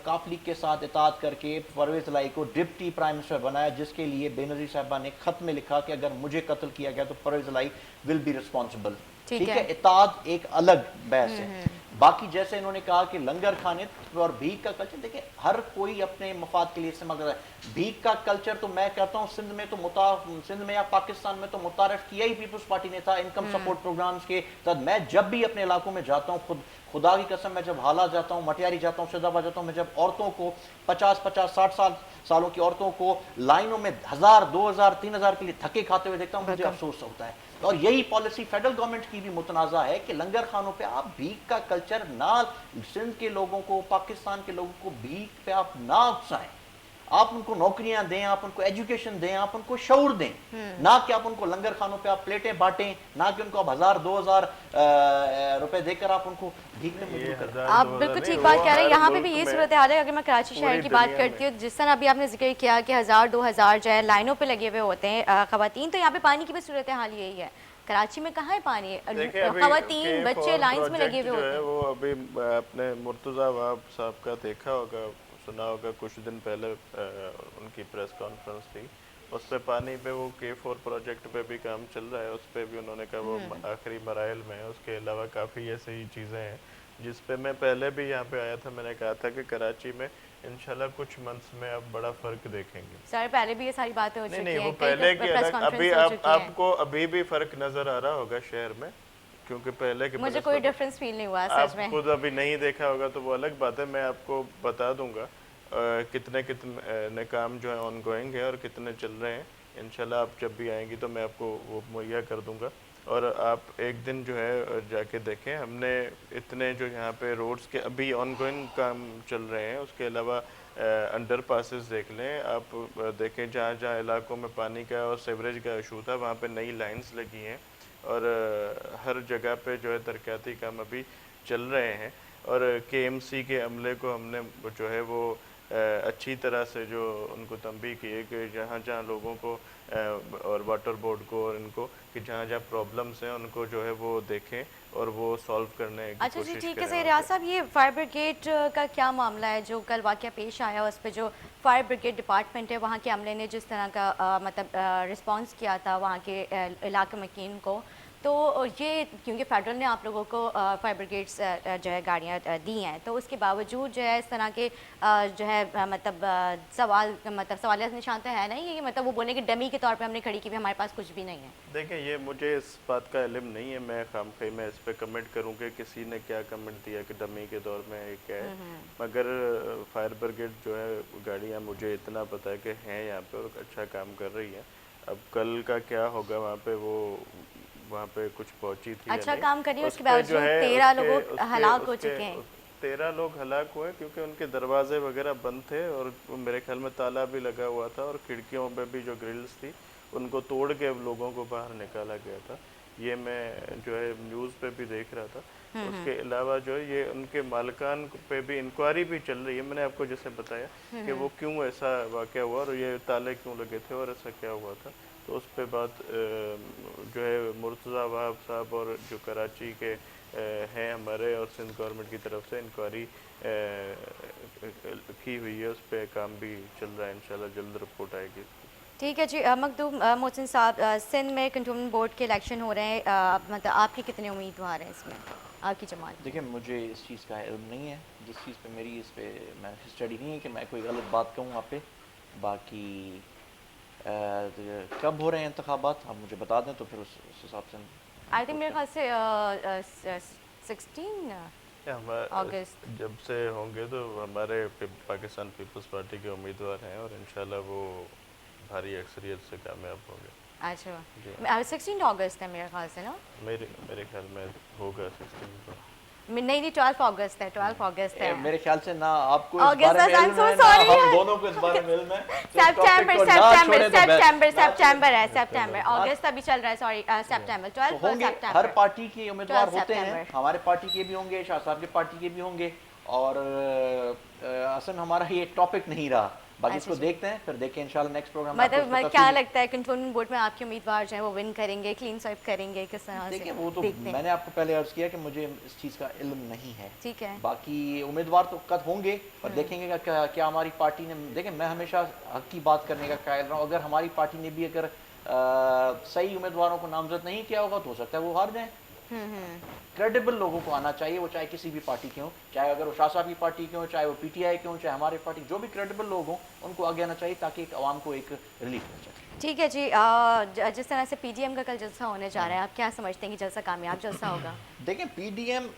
काफ लीग के साथ इताद करके परवेज़ इलाही को डिप्टी प्राइम मिनिस्टर बनाया, जिसके लिए बेनज़ीर साहिबा ने खत में लिखा कि अगर मुझे कत्ल किया गया तो परवेज़ इलाही विल बी रिस्पॉन्सिबल। ठीक है, इताद एक अलग बहस है। बाकी जैसे इन्होंने कहा कि लंगर खाने और भीख का कल्चर, देखिए हर कोई अपने मफाद के लिए इस्तेमाल करता है। भीख का कल्चर तो मैं कहता हूँ सिंध में या पाकिस्तान में तो मुतारफ किया ही पीपल्स पार्टी ने था, इनकम सपोर्ट प्रोग्राम्स के तहत। मैं जब भी अपने इलाकों में जाता हूँ, खुदा की कसम, मैं जब हाला जाता हूँ, मटियारी जाता हूँ, सैदाबाद जाता हूँ, मैं जब औरतों को 50-60 सालों की औरतों को लाइनों में 1000, 2000, 3000 के लिए धक्के खाते हुए देखता हूँ, मुझे अफसोस होता है। और यही पॉलिसी फेडरल गवर्नमेंट की भी मुतनाज़ा है कि लंगर खानों पे आप भीख का कल्चर ना, सिंध के लोगों को, पाकिस्तान के लोगों को भीख पे आप ना उकसाएं। आप उनको नौकरियां दें, आप उनको एजुकेशन दें, आप उनको शऊर दें, ना कि आप उनको लंगर खानों पे आप प्लेटें बांटें, ना कि उनको आप 1000-2000 रुपए देकर आप उनको भीख में मजबूर करें। आप बिल्कुल ठीक बात कह रहे हैं। यहाँ पे भी ये सूरत हाल है। अगर मैं कराची शहर की बात करती हूँ, जिस तरह अभी आपने जिक्र किया कि 1000-2000 जो है लाइनों पे लगे हुए होते हैं खवातीन, तो यहाँ पे पानी की भी सूरत हाल यही है। कराची में कहाँ है पानी, खवातीन बच्चे लाइंस में लगे हुए होते हैं। वो अभी आपने मुर्तज़ा वहाब साहब का देखा होगा, सुना होगा, कुछ दिन पहले उनकी प्रेस कॉन्फ्रेंस थी, उस पे पानी पे वो K4 प्रोजेक्ट पे भी काम चल रहा है, उस पे भी उन्होंने कहा वो आखिरी मराइल में है। उसके अलावा काफ़ी ऐसी ही चीज़ें हैं जिस पे मैं पहले भी यहाँ पे आया था, मैंने कहा था कि कराची में इंशाल्लाह कुछ मंथ्स में आप बड़ा फ़र्क देखेंगे। सर पहले भी ये सारी बातें हो चुकी हैं। नहीं, वो पहले की अलग, अभी आपको अभी भी फ़र्क नज़र आ रहा होगा शहर में, क्योंकि पहले के मुझे कोई डिफरेंस फील नहीं हुआ सच में। आप खुद अभी नहीं देखा होगा तो वो अलग बात है, मैं आपको बता दूंगा कितने काम जो है ऑन गोइंग है और कितने चल रहे हैं। इंशाल्लाह आप जब भी आएंगी तो मैं आपको वो मुहैया कर दूंगा, और आप एक दिन जो है जाके देखें। हमने इतने जो यहाँ पे रोड्स के अभी ऑन गोइंग काम चल रहे हैं, उसके अलावा अंडर पासेस देख लें आप, देखें जहाँ जहाँ इलाकों में पानी का और सीवरेज का इशू था वहाँ पे नई लाइंस लगी हैं, और हर जगह पे जो है तरक्याती काम अभी चल रहे हैं। और KMC के अमले को हमने जो है वो अच्छी तरह से जो उनको तंबीह की है कि जहाँ जहाँ लोगों को और वाटर बोर्ड को और इनको कि जहाँ जहाँ प्रॉब्लम्स हैं उनको जो है वो देखें और वो सॉल्व करने की अच्छा जी, कोशिश ठीक है करें सर। वहाँ रियाज पे। साहब, ये फायर ब्रिगेड का क्या मामला है जो कल वाक़या पेश आया, उस पे जो फायर ब्रिगेड डिपार्टमेंट है वहाँ के अमले ने जिस तरह का मतलब रिस्पांस किया था वहाँ के इलाके मकीन को, तो ये क्योंकि फेडरल ने आप लोगों को फायर ब्रिगेड्स जो है गाड़ियाँ दी हैं, तो उसके बावजूद जो है इस तरह के जो है मतलब सवालिया निशान तो है नहीं, ये मतलब वो बोलने की डमी के तौर पे हमने खड़ी की भी, हमारे पास कुछ भी नहीं है। देखें, ये मुझे इस बात का इल्म नहीं है, मैं खामखी मैं इस पे कमेंट करूं कि किसी ने क्या कमेंट दिया कि डमी के दौर में ये क्या है, मगर फायर ब्रिगेड जो है गाड़ियां मुझे इतना पता है कि हैं यहाँ पे और अच्छा काम कर रही हैं। अब कल का क्या होगा वहाँ पे, वो वहाँ पे कुछ पहुंची थी या अच्छा नहीं, काम करिए, उस उसके पे जो बावजूद है 13 उसके लोग उसके हलाक हो उसके चुके हैं। 13 लोग हलाक हुए क्योंकि उनके दरवाजे वगैरह बंद थे और मेरे ख्याल में ताला भी लगा हुआ था और खिड़कियों पे भी जो ग्रिल्स थी उनको तोड़ के लोगों को बाहर निकाला गया था। ये मैं जो है न्यूज़ पे भी देख रहा था। उसके अलावा जो है ये उनके मालिकान पे भी इंक्वायरी भी चल रही है। मैंने आपको जैसे बताया कि वो क्यों ऐसा वाक़या हुआ और ये ताले क्यों लगे थे और ऐसा क्या हुआ था, तो उस पे बात जो है मुर्तज़ा वहाब साहब और जो कराची के हैं हमारे और सिंध गवर्नमेंट की तरफ से इंक्वायरी की हुई है, उस पर काम भी चल रहा है, इंशाल्लाह जल्द रिपोर्ट आएगी। ठीक है जी। मखदूम मोहसिन साहब, सिंध में कंटोनमेंट बोर्ड के इलेक्शन हो रहे हैं, मतलब आपके कितने उम्मीदवार हैं इसमें, आपकी जमात? देखिए, मुझे इस चीज़ का इल्म नहीं है, जिस चीज़ पे मेरी इस पे मैं स्टडी नहीं है कि मैं कोई गलत बात कहूँ आप पे। बाकी कब हो रहे हैं इंतखाबात आप मुझे बता दें तो फिर उस हिसाब से हम आई थिंक कुछ मेरे करें। ख्याल से 16 अगस्त। जब से होंगे तो हमारे पाकिस्तान पीपल्स पार्टी के उम्मीदवार हैं और इंशाल्लाह वो भारी अक्सरियत से कामयाब होंगे। जी, अच्छा, 16 अगस्त है मेरे ख्याल से ना? मेरे ख्याल में होगा 16 को। नहीं नहीं, 12 अगस्त है, 12 अगस्त है। मेरे ख्याल से ना आपको इस अगस्त, बारे में आई एम इल्म सो है ना सॉरी। हम दोनों को इस बारे में इल्म है, तो इस टॉपिक सितंबर को ना सितंबर छोड़े तो सितंबर बेस्ट। सितंबर है, सितंबर। अगस्त अभी चल रहा है, सॉरी सितंबर, तो 12 होंगे, हर सितंबर। पार्टी के उम्मीदवार 12 होते हैं, सितंबर। हमारे पार्टी के भी होंगे, शाह साहब की पार्टी के भी होंगे, और असल हमारा ये एक टॉपिक नहीं रहा। बाकी अच्छा इसको जी। देखते हैं, फिर देखें इंशाल्लाह नेक्स्ट प्रोग्राम में आपको मतलब इसको क्या तफसीली। लगता है कंटोनमेंट बोर्ड में आपके उम्मीदवार जो है वो विन करेंगे, क्लीन स्वीप करेंगे, किस तरह से देखिए, वो तो देखते हैं? मैंने आपको पहले अर्ज किया कि मुझे इस चीज़ का इल्म नहीं है। ठीक है। बाकी उम्मीदवार तो कद होंगे, पर देखेंगे कि क्या हमारी पार्टी ने, देखें मैं हमेशा हक की बात करने का कायल रहा हूँ। अगर हमारी पार्टी ने भी अगर सही उम्मीदवारों को नामजद नहीं किया होगा तो हो सकता है वो हार जाए। क्रेडिबल लोगों को आना चाहिए, वो चाहे किसी भी पार्टी के हों, चाहे अगर वो शाह साहब की पार्टी के हों, चाहे वो पीटीआई के हों, चाहे हमारे पार्टी, जो भी क्रेडिबल लोग हों उनको आगे आना चाहिए ताकि एक आवाम को एक रिलीफ मिल जाए। ठीक है जी। जिस तरह से पीडीएम का कल जलसा होने जा रहा है, आप क्या समझते हैं कि जलसा कामयाब जलसा होगा? देखें, पीडीएम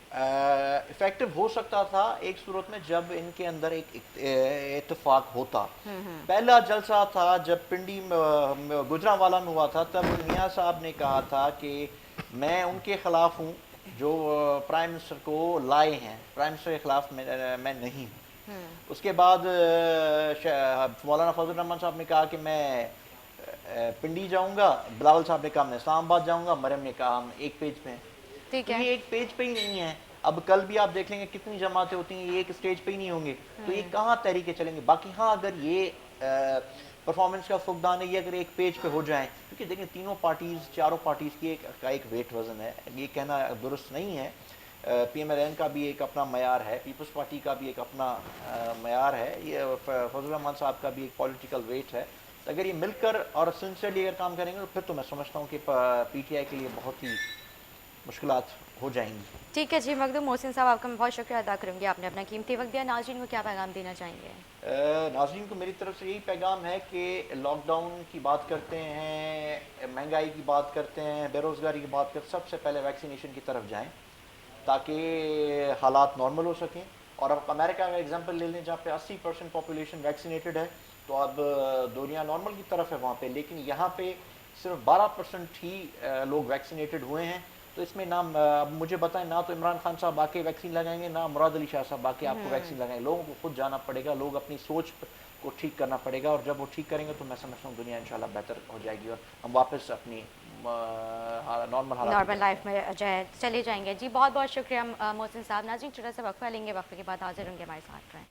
इफेक्टिव हो सकता था एक सूरत में जब इनके अंदर एक इत्तेफाक होता। पहला जलसा था जब पिंडी गुजरांवाला में हुआ था, तब मियां साहब ने कहा था कि मैं उनके खिलाफ हूँ जो प्राइम मिनिस्टर को लाए हैं, प्राइम मिनिस्टर के खिलाफ मैं नहीं हूँ। उसके बाद मौलाना फजल रहमान साहब ने कहा कि मैं पिंडी जाऊंगा, बिलावल साहब ने कहा मैं इस्लामाबाद जाऊंगा, मरियम ने कहा हम एक पेज पे हैं। ठीक तो है। ये एक पेज पे ही नहीं है। अब कल भी आप देख लेंगे कितनी जमातें होती हैं, ये एक स्टेज पे ही नहीं होंगे, तो ये कहाँ तहरीके चलेंगे। बाकी हाँ, अगर ये परफॉर्मेंस का फुकदान है, ये अगर एक पेज पे हो जाए, क्योंकि देखिए तीनों पार्टीज, चारों पार्टीज की एक वेट वजन है, ये कहना दुरुस्त नहीं है। पीएमएलएन का भी एक अपना मयार है, पीपल्स पार्टी का भी एक अपना मयार है, ये फजल रहमान साहब का भी एक पॉलिटिकल वेट है। तो अगर ये मिलकर और सिंसियरली अगर काम करेंगे तो फिर तो मैं समझता हूँ कि पीटीआई के लिए बहुत ही मुश्किलात हो जाएंगी। ठीक है जी। मखदूम मोहसिन साहब, आपका मैं बहुत शुक्रिया अदा करूँगी, आपने अपना कीमती वक्त दिया। नाज़रीन को क्या पैगाम देना चाहेंगे? नाज़रीन को मेरी तरफ से यही पैगाम है कि लॉकडाउन की बात करते हैं, महंगाई की बात करते हैं, बेरोज़गारी की बात करते हैं, सबसे पहले वैक्सीनेशन की तरफ जाएं ताकि हालात नॉर्मल हो सकें। और अब अमेरिका का एग्जांपल ले लें जहाँ पे 80% पॉपुलेशन वैक्सीनेटेड है, तो अब दुनिया नॉर्मल की तरफ है वहाँ पे, लेकिन यहाँ पे सिर्फ 12% ही लोग वैक्सीनेटेड हुए हैं। तो इसमें ना अब मुझे बताएं, ना तो इमरान खान साहब आके वैक्सीन लगाएंगे, ना मुराद अली शाह साहब आके आपको वैक्सीन लगाएंगे। लोगों को खुद जाना पड़ेगा, लोग अपनी सोच को ठीक करना पड़ेगा, और जब वो ठीक करेंगे तो मैं समझता हूँ दुनिया इंशाल्लाह बेहतर हो जाएगी और हम वापस अपनी नॉर्मल लाइफ में जो है चले जाएंगे। जी बहुत बहुत शुक्रिया मोहसिन साहब। नाज़रीन छोटा सा वक्फा लेंगे, वक्फे के बाद हाजिर होंगे, हमारे साथ रहें।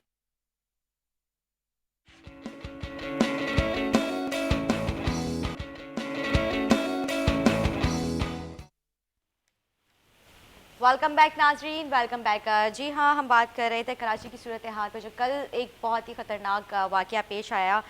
वेलकम बैक नाजरीन, वेलकम बैक। जी हाँ, हम बात कर रहे थे कराची की सूरत हाल पर, जो कल एक बहुत ही ख़तरनाक वाक़या पेश आया।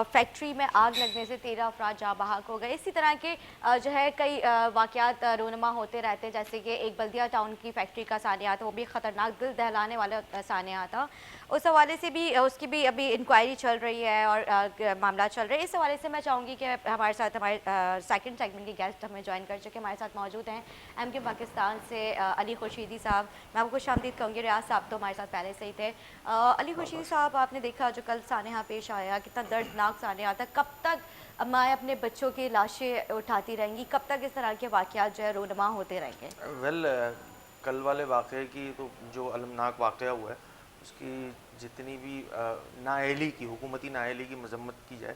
फैक्ट्री में आग लगने से 13 अफराद जाँ बहक हो गए। इसी तरह के जो है कई वाक़यात रोनुमा होते रहते हैं, जैसे कि एक बल्दिया टाउन की फैक्ट्री का सानिया था, वो भी ख़तरनाक दिल दहलाने वाला सानिया था। उस हवाले से भी उसकी भी अभी इंक्वायरी चल रही है और मामला चल रहा है। इस हवाले से मैं चाहूँगी कि हमारे साथ हमारे सेकंड सेगमेंट के गेस्ट हमें ज्वाइन कर चुके, हमारे साथ मौजूद हैं MK पाकिस्तान से अली खुर्शीदी साहब। मैं आपको खुशामदीद कहूँगी, रियाज साहब तो हमारे साथ पहले से ही थे। अली खुर्शीदी साहब, आपने देखा जो कल सानिया पेश आया, कितना दर्दनाक सानिया था। कब तक माएँ अपने बच्चों की लाशें उठाती रहेंगी, कब तक इस तरह के वाक़यात जो है रोनुमा होते रहेंगे? कल वाले वाक़े की तो जो अलमनाक वाक़या हुआ है उसकी जितनी भी नाअहली की, हुकूमती नाअहली की मजम्मत की जाए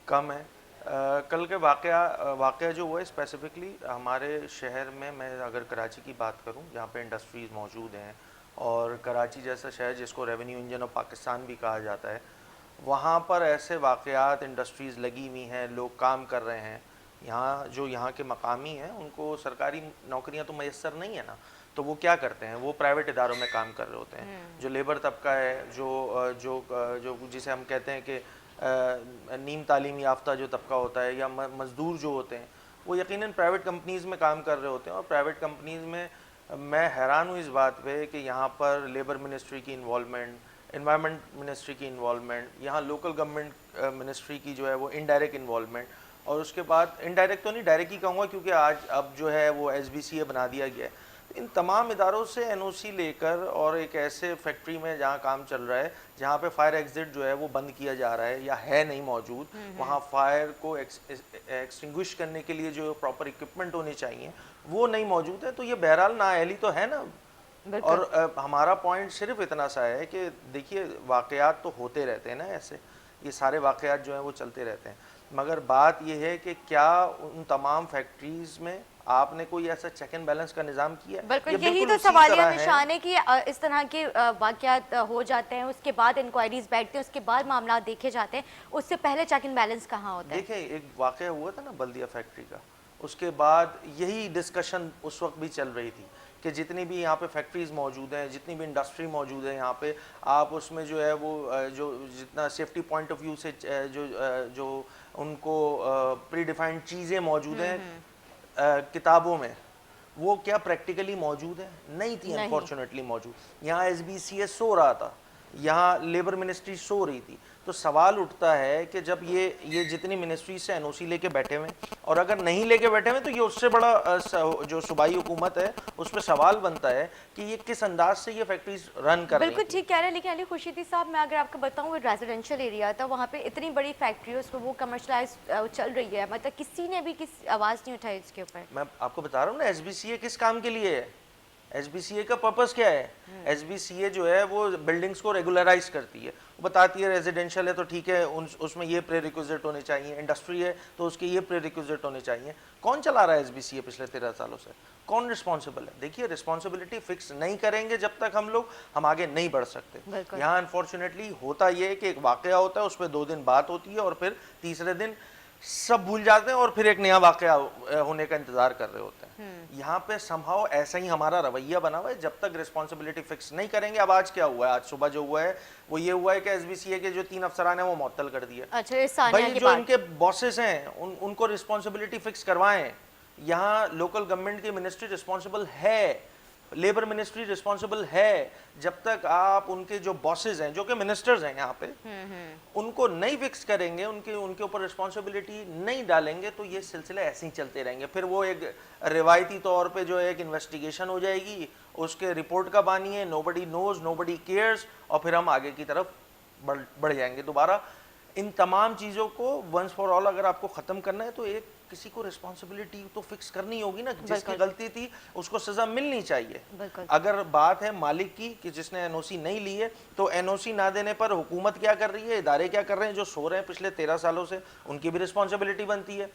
कम है। कल के वाक़या जो हुआ है स्पेसिफ़िकली हमारे शहर में, मैं अगर कराची की बात करूं जहाँ पे इंडस्ट्रीज़ मौजूद हैं और कराची जैसा शहर जिसको रेवेन्यू इंजन ऑफ पाकिस्तान भी कहा जाता है, वहाँ पर ऐसे वाक़यात, इंडस्ट्रीज़ लगी हुई हैं, लोग काम कर रहे हैं। यहाँ के मकामी हैं उनको सरकारी नौकरियाँ तो मैसर नहीं है ना, तो वो क्या करते हैं, वो प्राइवेट इदारों में काम कर रहे होते हैं। जो लेबर तबका है, जो जिसे हम कहते हैं कि नीम तालीम याफ्ता जो तबका होता है या मज़दूर जो होते हैं, वो यकीनन प्राइवेट कंपनीज़ में काम कर रहे होते हैं। और प्राइवेट कंपनीज़ में मैं हैरान हूँ इस बात पे कि यहाँ पर लेबर मिनिस्ट्री की इन्वॉल्वमेंट, एनवायरनमेंट मिनिस्ट्री की इन्वॉल्वमेंट, यहाँ लोकल गवर्नमेंट मिनिस्ट्री की जो है वो इनडायरेक्ट इन्वॉल्वमेंट, और उसके बाद इनडायरेक्ट तो नहीं, डायरेक्ट ही कहूँगा क्योंकि आज अब जो है वो SBCA बना दिया गया है। इन तमाम इदारों से NOC लेकर और एक ऐसे फैक्ट्री में जहाँ काम चल रहा है जहाँ पे फायर एग्जिट जो है वो बंद किया जा रहा है या है नहीं मौजूद, वहाँ फायर को एक्सटिंग्विश करने के लिए जो प्रॉपर इक्विपमेंट होने चाहिए वो नहीं मौजूद है, तो ये बहरहाल नाअहली तो है ना। और हमारा पॉइंट सिर्फ इतना सा है कि देखिए वाक़यात तो होते रहते हैं ना, ऐसे ये सारे वाक़यात जो हैं वो चलते रहते हैं, मगर बात ये है कि क्या उन तमाम फैक्ट्रीज़ में आपने कोई ऐसा चेक एंड बैलेंस का निज़ाम किया है? बिल्कुल, यही तो सवालिया निशान है कि इस तरह के वाक़यात हो जाते हैं, उसके बाद इंक्वायरीज बैठती हैं, उसके बाद मामला देखे जाते हैं, उससे पहले चेक एंड बैलेंस कहाँ होता है? देखिए, एक वाक़या हुआ था ना बल्दिया फैक्ट्री का, उसके बाद यही डिस्कशन उस वक्त भी चल रही थी कि जितनी भी यहाँ पे फैक्ट्रीज़ मौजूद हैं, जितनी भी इंडस्ट्री मौजूद है यहाँ पे, आप उसमें जो है वो जो जितना सेफ्टी पॉइंट ऑफ व्यू से जो उनको प्री डिफाइंड चीज़ें मौजूद हैं किताबों में, वो क्या प्रैक्टिकली मौजूद है? नहीं थी अनफॉर्चुनेटली मौजूद। यहाँ SBCA सो रहा था, यहाँ लेबर मिनिस्ट्री सो रही थी। तो सवाल उठता है कि जब ये जितनी मिनिस्ट्री से NOC लेके बैठे हुए और अगर नहीं लेके बैठे हुए तो ये उससे बड़ा जो सूबाई हुकूमत है उस पर सवाल बनता है कि ये किस अंदाज से ये फैक्ट्रीज रन कर रही हैं। बिल्कुल ठीक कह रहे हैं, लेकिन अली खुर्शीदी साहब, मैं अगर आपको बताऊं, वो रेजिडेंशियल एरिया था, वहाँ पे इतनी बड़ी फैक्ट्री है, उसमें वो कमर्शलाइज चल रही है, मतलब किसी ने भी किस आवाज़ नहीं उठाई इसके ऊपर। मैं आपको बता रहा हूँ ना, SBCA किस काम के लिए है, SBCA का पर्पस क्या है? SBCA जो है वो बिल्डिंग्स को रेगुलराइज करती है, वो बताती है रेजिडेंशियल है तो ठीक है, उसमें ये प्रेरिक्विजिट होने चाहिए, इंडस्ट्री है तो उसके ये प्रेरिक्विजिट होने चाहिए। कौन चला रहा है SBCA पिछले 13 सालों से? कौन रिस्पॉन्सिबल है? देखिए, रिस्पॉन्सिबिलिटी फिक्स नहीं करेंगे जब तक हम आगे नहीं बढ़ सकते। यहाँ अनफॉर्चुनेटली होता ये है कि एक वाकया होता है, उस पर 2 दिन बात होती है और फिर तीसरे दिन सब भूल जाते हैं और फिर एक नया वाकया होने का इंतजार कर रहे होते हैं। यहाँ पे समहाउ ऐसा ही हमारा रवैया बना हुआ है, जब तक रिस्पॉन्सिबिलिटी फिक्स नहीं करेंगे। अब आज क्या हुआ है? आज सुबह जो हुआ है वो ये हुआ है कि SBCA के जो 3 अफसरान हैं वो मुअत्तल कर दिए। अच्छा, भाई जो इनके बॉसेस हैं उनको रिस्पॉन्सिबिलिटी फिक्स करवाएं। यहाँ लोकल गवर्नमेंट की मिनिस्ट्री रिस्पॉन्सिबल है, लेबर मिनिस्ट्री रिस्पॉन्सिबल है। जब तक आप उनके जो बॉसेस हैं, जो कि मिनिस्टर्स हैं यहाँ पे, उनको नहीं फिक्स करेंगे, उनके ऊपर रिस्पॉन्सिबिलिटी नहीं डालेंगे, तो ये सिलसिले ऐसे ही चलते रहेंगे। फिर वो एक रिवायती तौर पे जो है एक इन्वेस्टिगेशन हो जाएगी, उसके रिपोर्ट कब आनी है, नोबडी नोज, नोबडी केयर्स, और फिर हम आगे की तरफ बढ़ जाएंगे दोबारा। इन तमाम चीज़ों को वंस फॉर ऑल अगर आपको ख़त्म करना है तो एक किसी को रिस्पॉन्सिबिलिटी तो फिक्स करनी होगी ना, जिसकी गलती थी उसको सज़ा मिलनी चाहिए। अगर बात है मालिक की कि जिसने NOC नहीं ली है, तो NOC ना देने पर हुकूमत क्या कर रही है, इदारे क्या कर रहे हैं, जो सो रहे हैं पिछले 13 सालों से, उनकी भी रिस्पॉन्सिबिलिटी बनती है।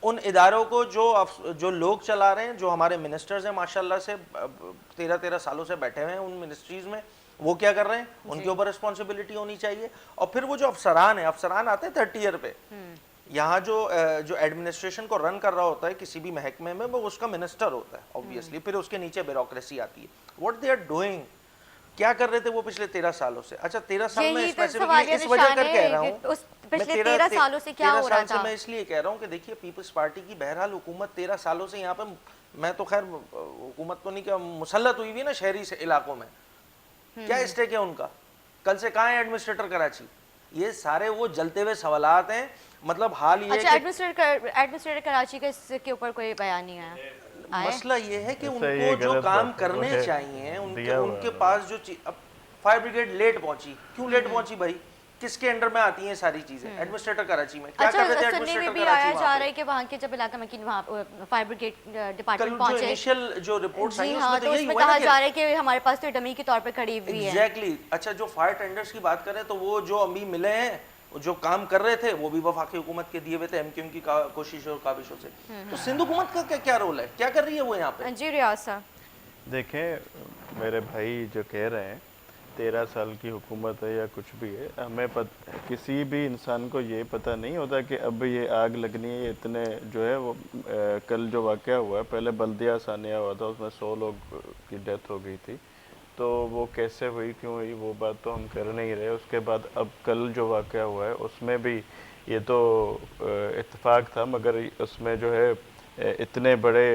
उन इदारों को जो लोग चला रहे हैं, जो हमारे मिनिस्टर्स हैं माशाल्लाह से 13 सालों से बैठे हुए हैं उन मिनिस्ट्रीज़ में, वो क्या कर रहे हैं, उनके ऊपर रिस्पॉन्सिबिलिटी होनी चाहिए। और फिर वो जो अफसरान है, अफसरान आते हैं 30 ईयर पे, यहाँ जो एडमिनिस्ट्रेशन को रन कर रहा होता है किसी भी महकमे में, वो उसका मिनिस्टर होता है ऑब्वियसली, फिर उसके नीचे ब्यूरोक्रेसी आती है। व्हाट दे आर डूइंग, क्या कर रहे थे वो पिछले 13 सालों से? अच्छा 13 साल में स्पेसिफिकली इस वजह कर कह रहा हूँ, पिछले 13 सालों से क्या हो रहा था? मैं इसलिए कह रहा हूँ कि देखिए पीपल्स पार्टी की बहरहाल हुकूमत 13 सालों से यहाँ पे, मैं तो खैर हुकूमत तो नहीं, क्या मुसल्लत हुई हुई है ना शहरी इलाकों में, क्या स्टेक है उनका? कल से कहाँ है एडमिनिस्ट्रेटर कराची? ये सारे वो जलते हुए सवालात हैं। मतलब हाल ये अच्छा, एडमिनिस्ट्रेटर कराची के इसके ऊपर कोई बयान नहीं आया? मसला ये है कि उनको जो काम करने चाहिए उनके पास जो चीज, अब फायर ब्रिगेड लेट पहुंची, क्यों लेट पहुंची भाई? किसके अंडर में आती हैं सारी चीजें? एडमिनिस्ट्रेटर कराची में क्या कर रहे थे? एडमिनिस्ट्रेटर भी आया जा रहा है कि वहाँ के जब इलाका में वहाँ फायर ब्रिगेड डिपार्टमेंट पहुंचे, इनिशियल जो रिपोर्ट्स आई हाँ, तो उसमें कहा जा रहा है कि हमारे पास तो डमी के तौर पे खड़ी हुई है। एग्जैक्टली। अच्छा जो फायर टेंडर्स की बात करें तो वो जो अभी मिले हैं, जो काम कर रहे थे वो भी वफाकी हुकूमत के दिए हुए थे, एमक्यूएम की कोशिशों और काबिशों से। तो सिंध हुकूमत का क्या रोल है, क्या कर रही है वो यहाँ पे? जी रियाज साहब देखें, मेरे भाई जो कह रहे हैं 13 साल की हुकूमत है या कुछ भी है, हमें किसी भी इंसान को ये पता नहीं होता कि अब ये आग लगनी है। इतने जो है वो कल जो वाक़या हुआ है, पहले बल्दिया सानिया हुआ था, उसमें 100 लोग की डेथ हो गई थी, तो वो कैसे हुई, क्यों हुई, वो बात तो हम कर नहीं रहे। उसके बाद अब कल जो वाक़या हुआ है उसमें भी ये तो इत्तेफाक था, मगर उसमें जो है इतने बड़े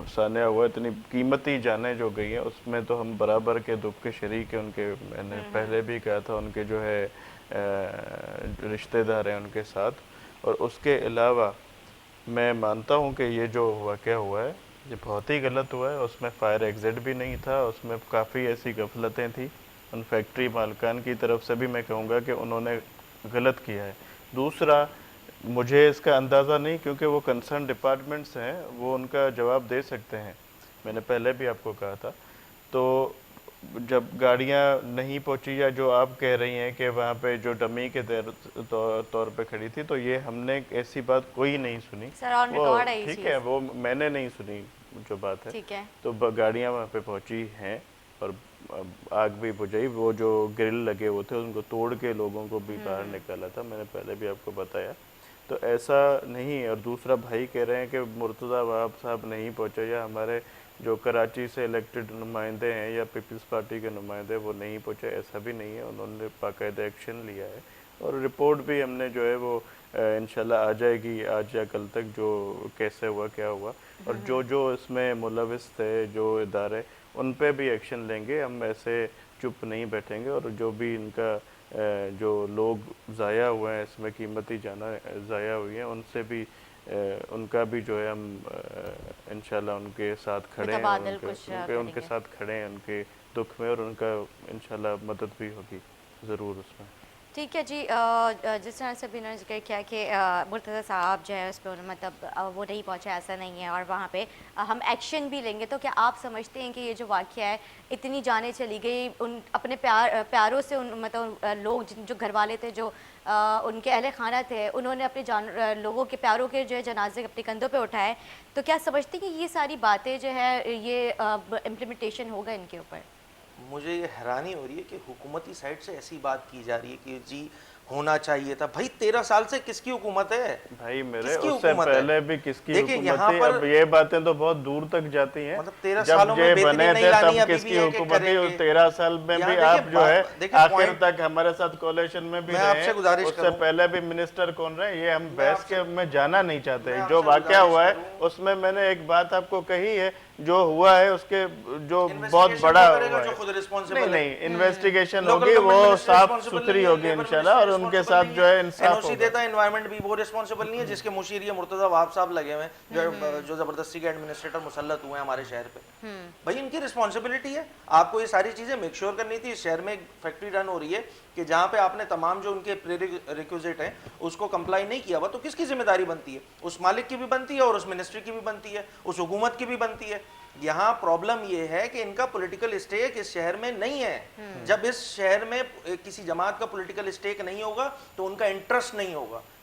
सानिया हुआ, इतनी कीमती जानें जो गई हैं, उसमें तो हम बराबर के दुख के शरीक हैं। उनके मैंने पहले भी कहा था, उनके जो है रिश्तेदार हैं उनके साथ। और उसके अलावा मैं मानता हूँ कि ये जो वाक़या हुआ है ये बहुत ही गलत हुआ है। उसमें फायर एग्जिट भी नहीं था, उसमें काफ़ी ऐसी गफलतें थी उन फैक्ट्री मालिकान की तरफ से भी। मैं कहूँगा कि उन्होंने गलत किया है। दूसरा, मुझे इसका अंदाज़ा नहीं, क्योंकि वो कंसर्न डिपार्टमेंट्स हैं, वो उनका जवाब दे सकते हैं, मैंने पहले भी आपको कहा था। तो जब गाड़ियाँ नहीं पहुँची, या जो आप कह रही हैं कि वहाँ पे जो डमी के तौर पे खड़ी थी, तो ये हमने ऐसी बात कोई नहीं सुनी। ठीक है, वो मैंने नहीं सुनी जो बात है। ठीक है। तो गाड़ियाँ वहाँ पे पहुँची हैं और आग भी बुझाई। वो जो ग्रिल लगे हुए थे उनको तोड़ के लोगों को भी बाहर निकाला था, मैंने पहले भी आपको बताया। तो ऐसा नहीं। और दूसरा, भाई कह रहे हैं कि मुर्तज़ा वहाब साहब नहीं पहुँचे, या हमारे जो कराची से इलेक्टेड नुमाइंदे हैं या पीपल्स पार्टी के नुमाइंदे वो नहीं पहुँचे, ऐसा भी नहीं है। उन्होंने बाकायदा एक्शन लिया है और रिपोर्ट भी हमने जो है वो इंशाल्लाह आ जाएगी आज या कल तक, जो कैसे हुआ क्या हुआ, और जो जो इसमें मुलविस थे जो इदारे, उन पे भी एक्शन लेंगे। हम ऐसे चुप नहीं बैठेंगे। और जो भी इनका जो लोग ज़ाया हुए हैं, इसमें कीमती जाना ज़ाया हुई हैं, उनसे भी उनका भी जो है हम इंशाल्लाह उनके साथ खड़े हैं, उनके साथ खड़े हैं उनके दुख में, और उनका इंशाल्लाह मदद भी होगी ज़रूर उसमें। ठीक है जी। जिस तरह से भी उन्होंने जिक्र किया कि मुर्तज़ा साहब जो है उस पर मतलब वो नहीं पहुंचा, ऐसा नहीं है, और वहाँ पे हम एक्शन भी लेंगे। तो क्या आप समझते हैं कि ये जो वाक़या है, इतनी जाने चली गई, उन अपने प्यारों से, उन मतलब लोग जो घर वाले थे, जो उनके अहले खाना थे, उन्होंने अपने लोगों के प्यारों के जो है जनाजे अपने कंधों पे उठाए, तो क्या समझते हैं कि ये सारी बातें जो है ये इम्प्लीमेंटेशन होगा इनके ऊपर? मुझे ये हैरानी हो रही है कि हुकूमती साइड से ऐसी बात की जा रही है कि जी होना चाहिए था। भाई 13 साल से किसकी हुकूमत है भाई मेरे? उससे पहले भी किसकी हुकूमत थी? अब ये बातें तो बहुत दूर तक जाती हैं। मतलब 13 सालों में बने थे तब किसकी हुकूमत थी? 13 साल में भी आप जो है आखिर तक हमारे साथ कोalition में भी रहे। उससे पहले भी मिनिस्टर कौन रहे, ये हम बहस के में जाना नहीं चाहते। जो वाकया हुआ है उसमें मैंने एक बात आपको कही है, जो हुआ है उसके जो बहुत बड़ा हुआ है, नहीं इन्वेस्टिगेशन होगी, वो साफ सुथरी होगी इंशाल्लाह, और उनके साथ जो है इंसाफ होगा। देता है एनवायरनमेंट भी, वो रिस्पांसिबल नहीं है जिसके मुशीर ये मुर्तज़ा वहाब साहब लगे हुए हैं, जो जबरदस्ती के एडमिनिस्ट्रेटर मुसल्लत हुए हैं हमारे शहर पे। भाई इनकी रिस्पांसिबिलिटी है, आपको ये सारी चीजें मेक श्योर करनी थी। इस शहर में एक फैक्ट्री रन हो रही है कि जहाँ पे आपने तमाम जो उनके प्रीरिक्विजिट हैं उसको कंप्लाई नहीं किया हुआ, तो किसकी जिम्मेदारी बनती है? उस मालिक की भी बनती है, और उस मिनिस्ट्री की भी बनती है, उस हुकूमत की भी बनती है। यहाँ प्रॉब्लम ये है कि इनका पॉलिटिकल स्टेक इस शहर में नहीं है। जब इस शहर में किसी जमात का पॉलिटिकल स्टेक नहीं होगा तो उनका इंटरेस्ट नहीं होगा।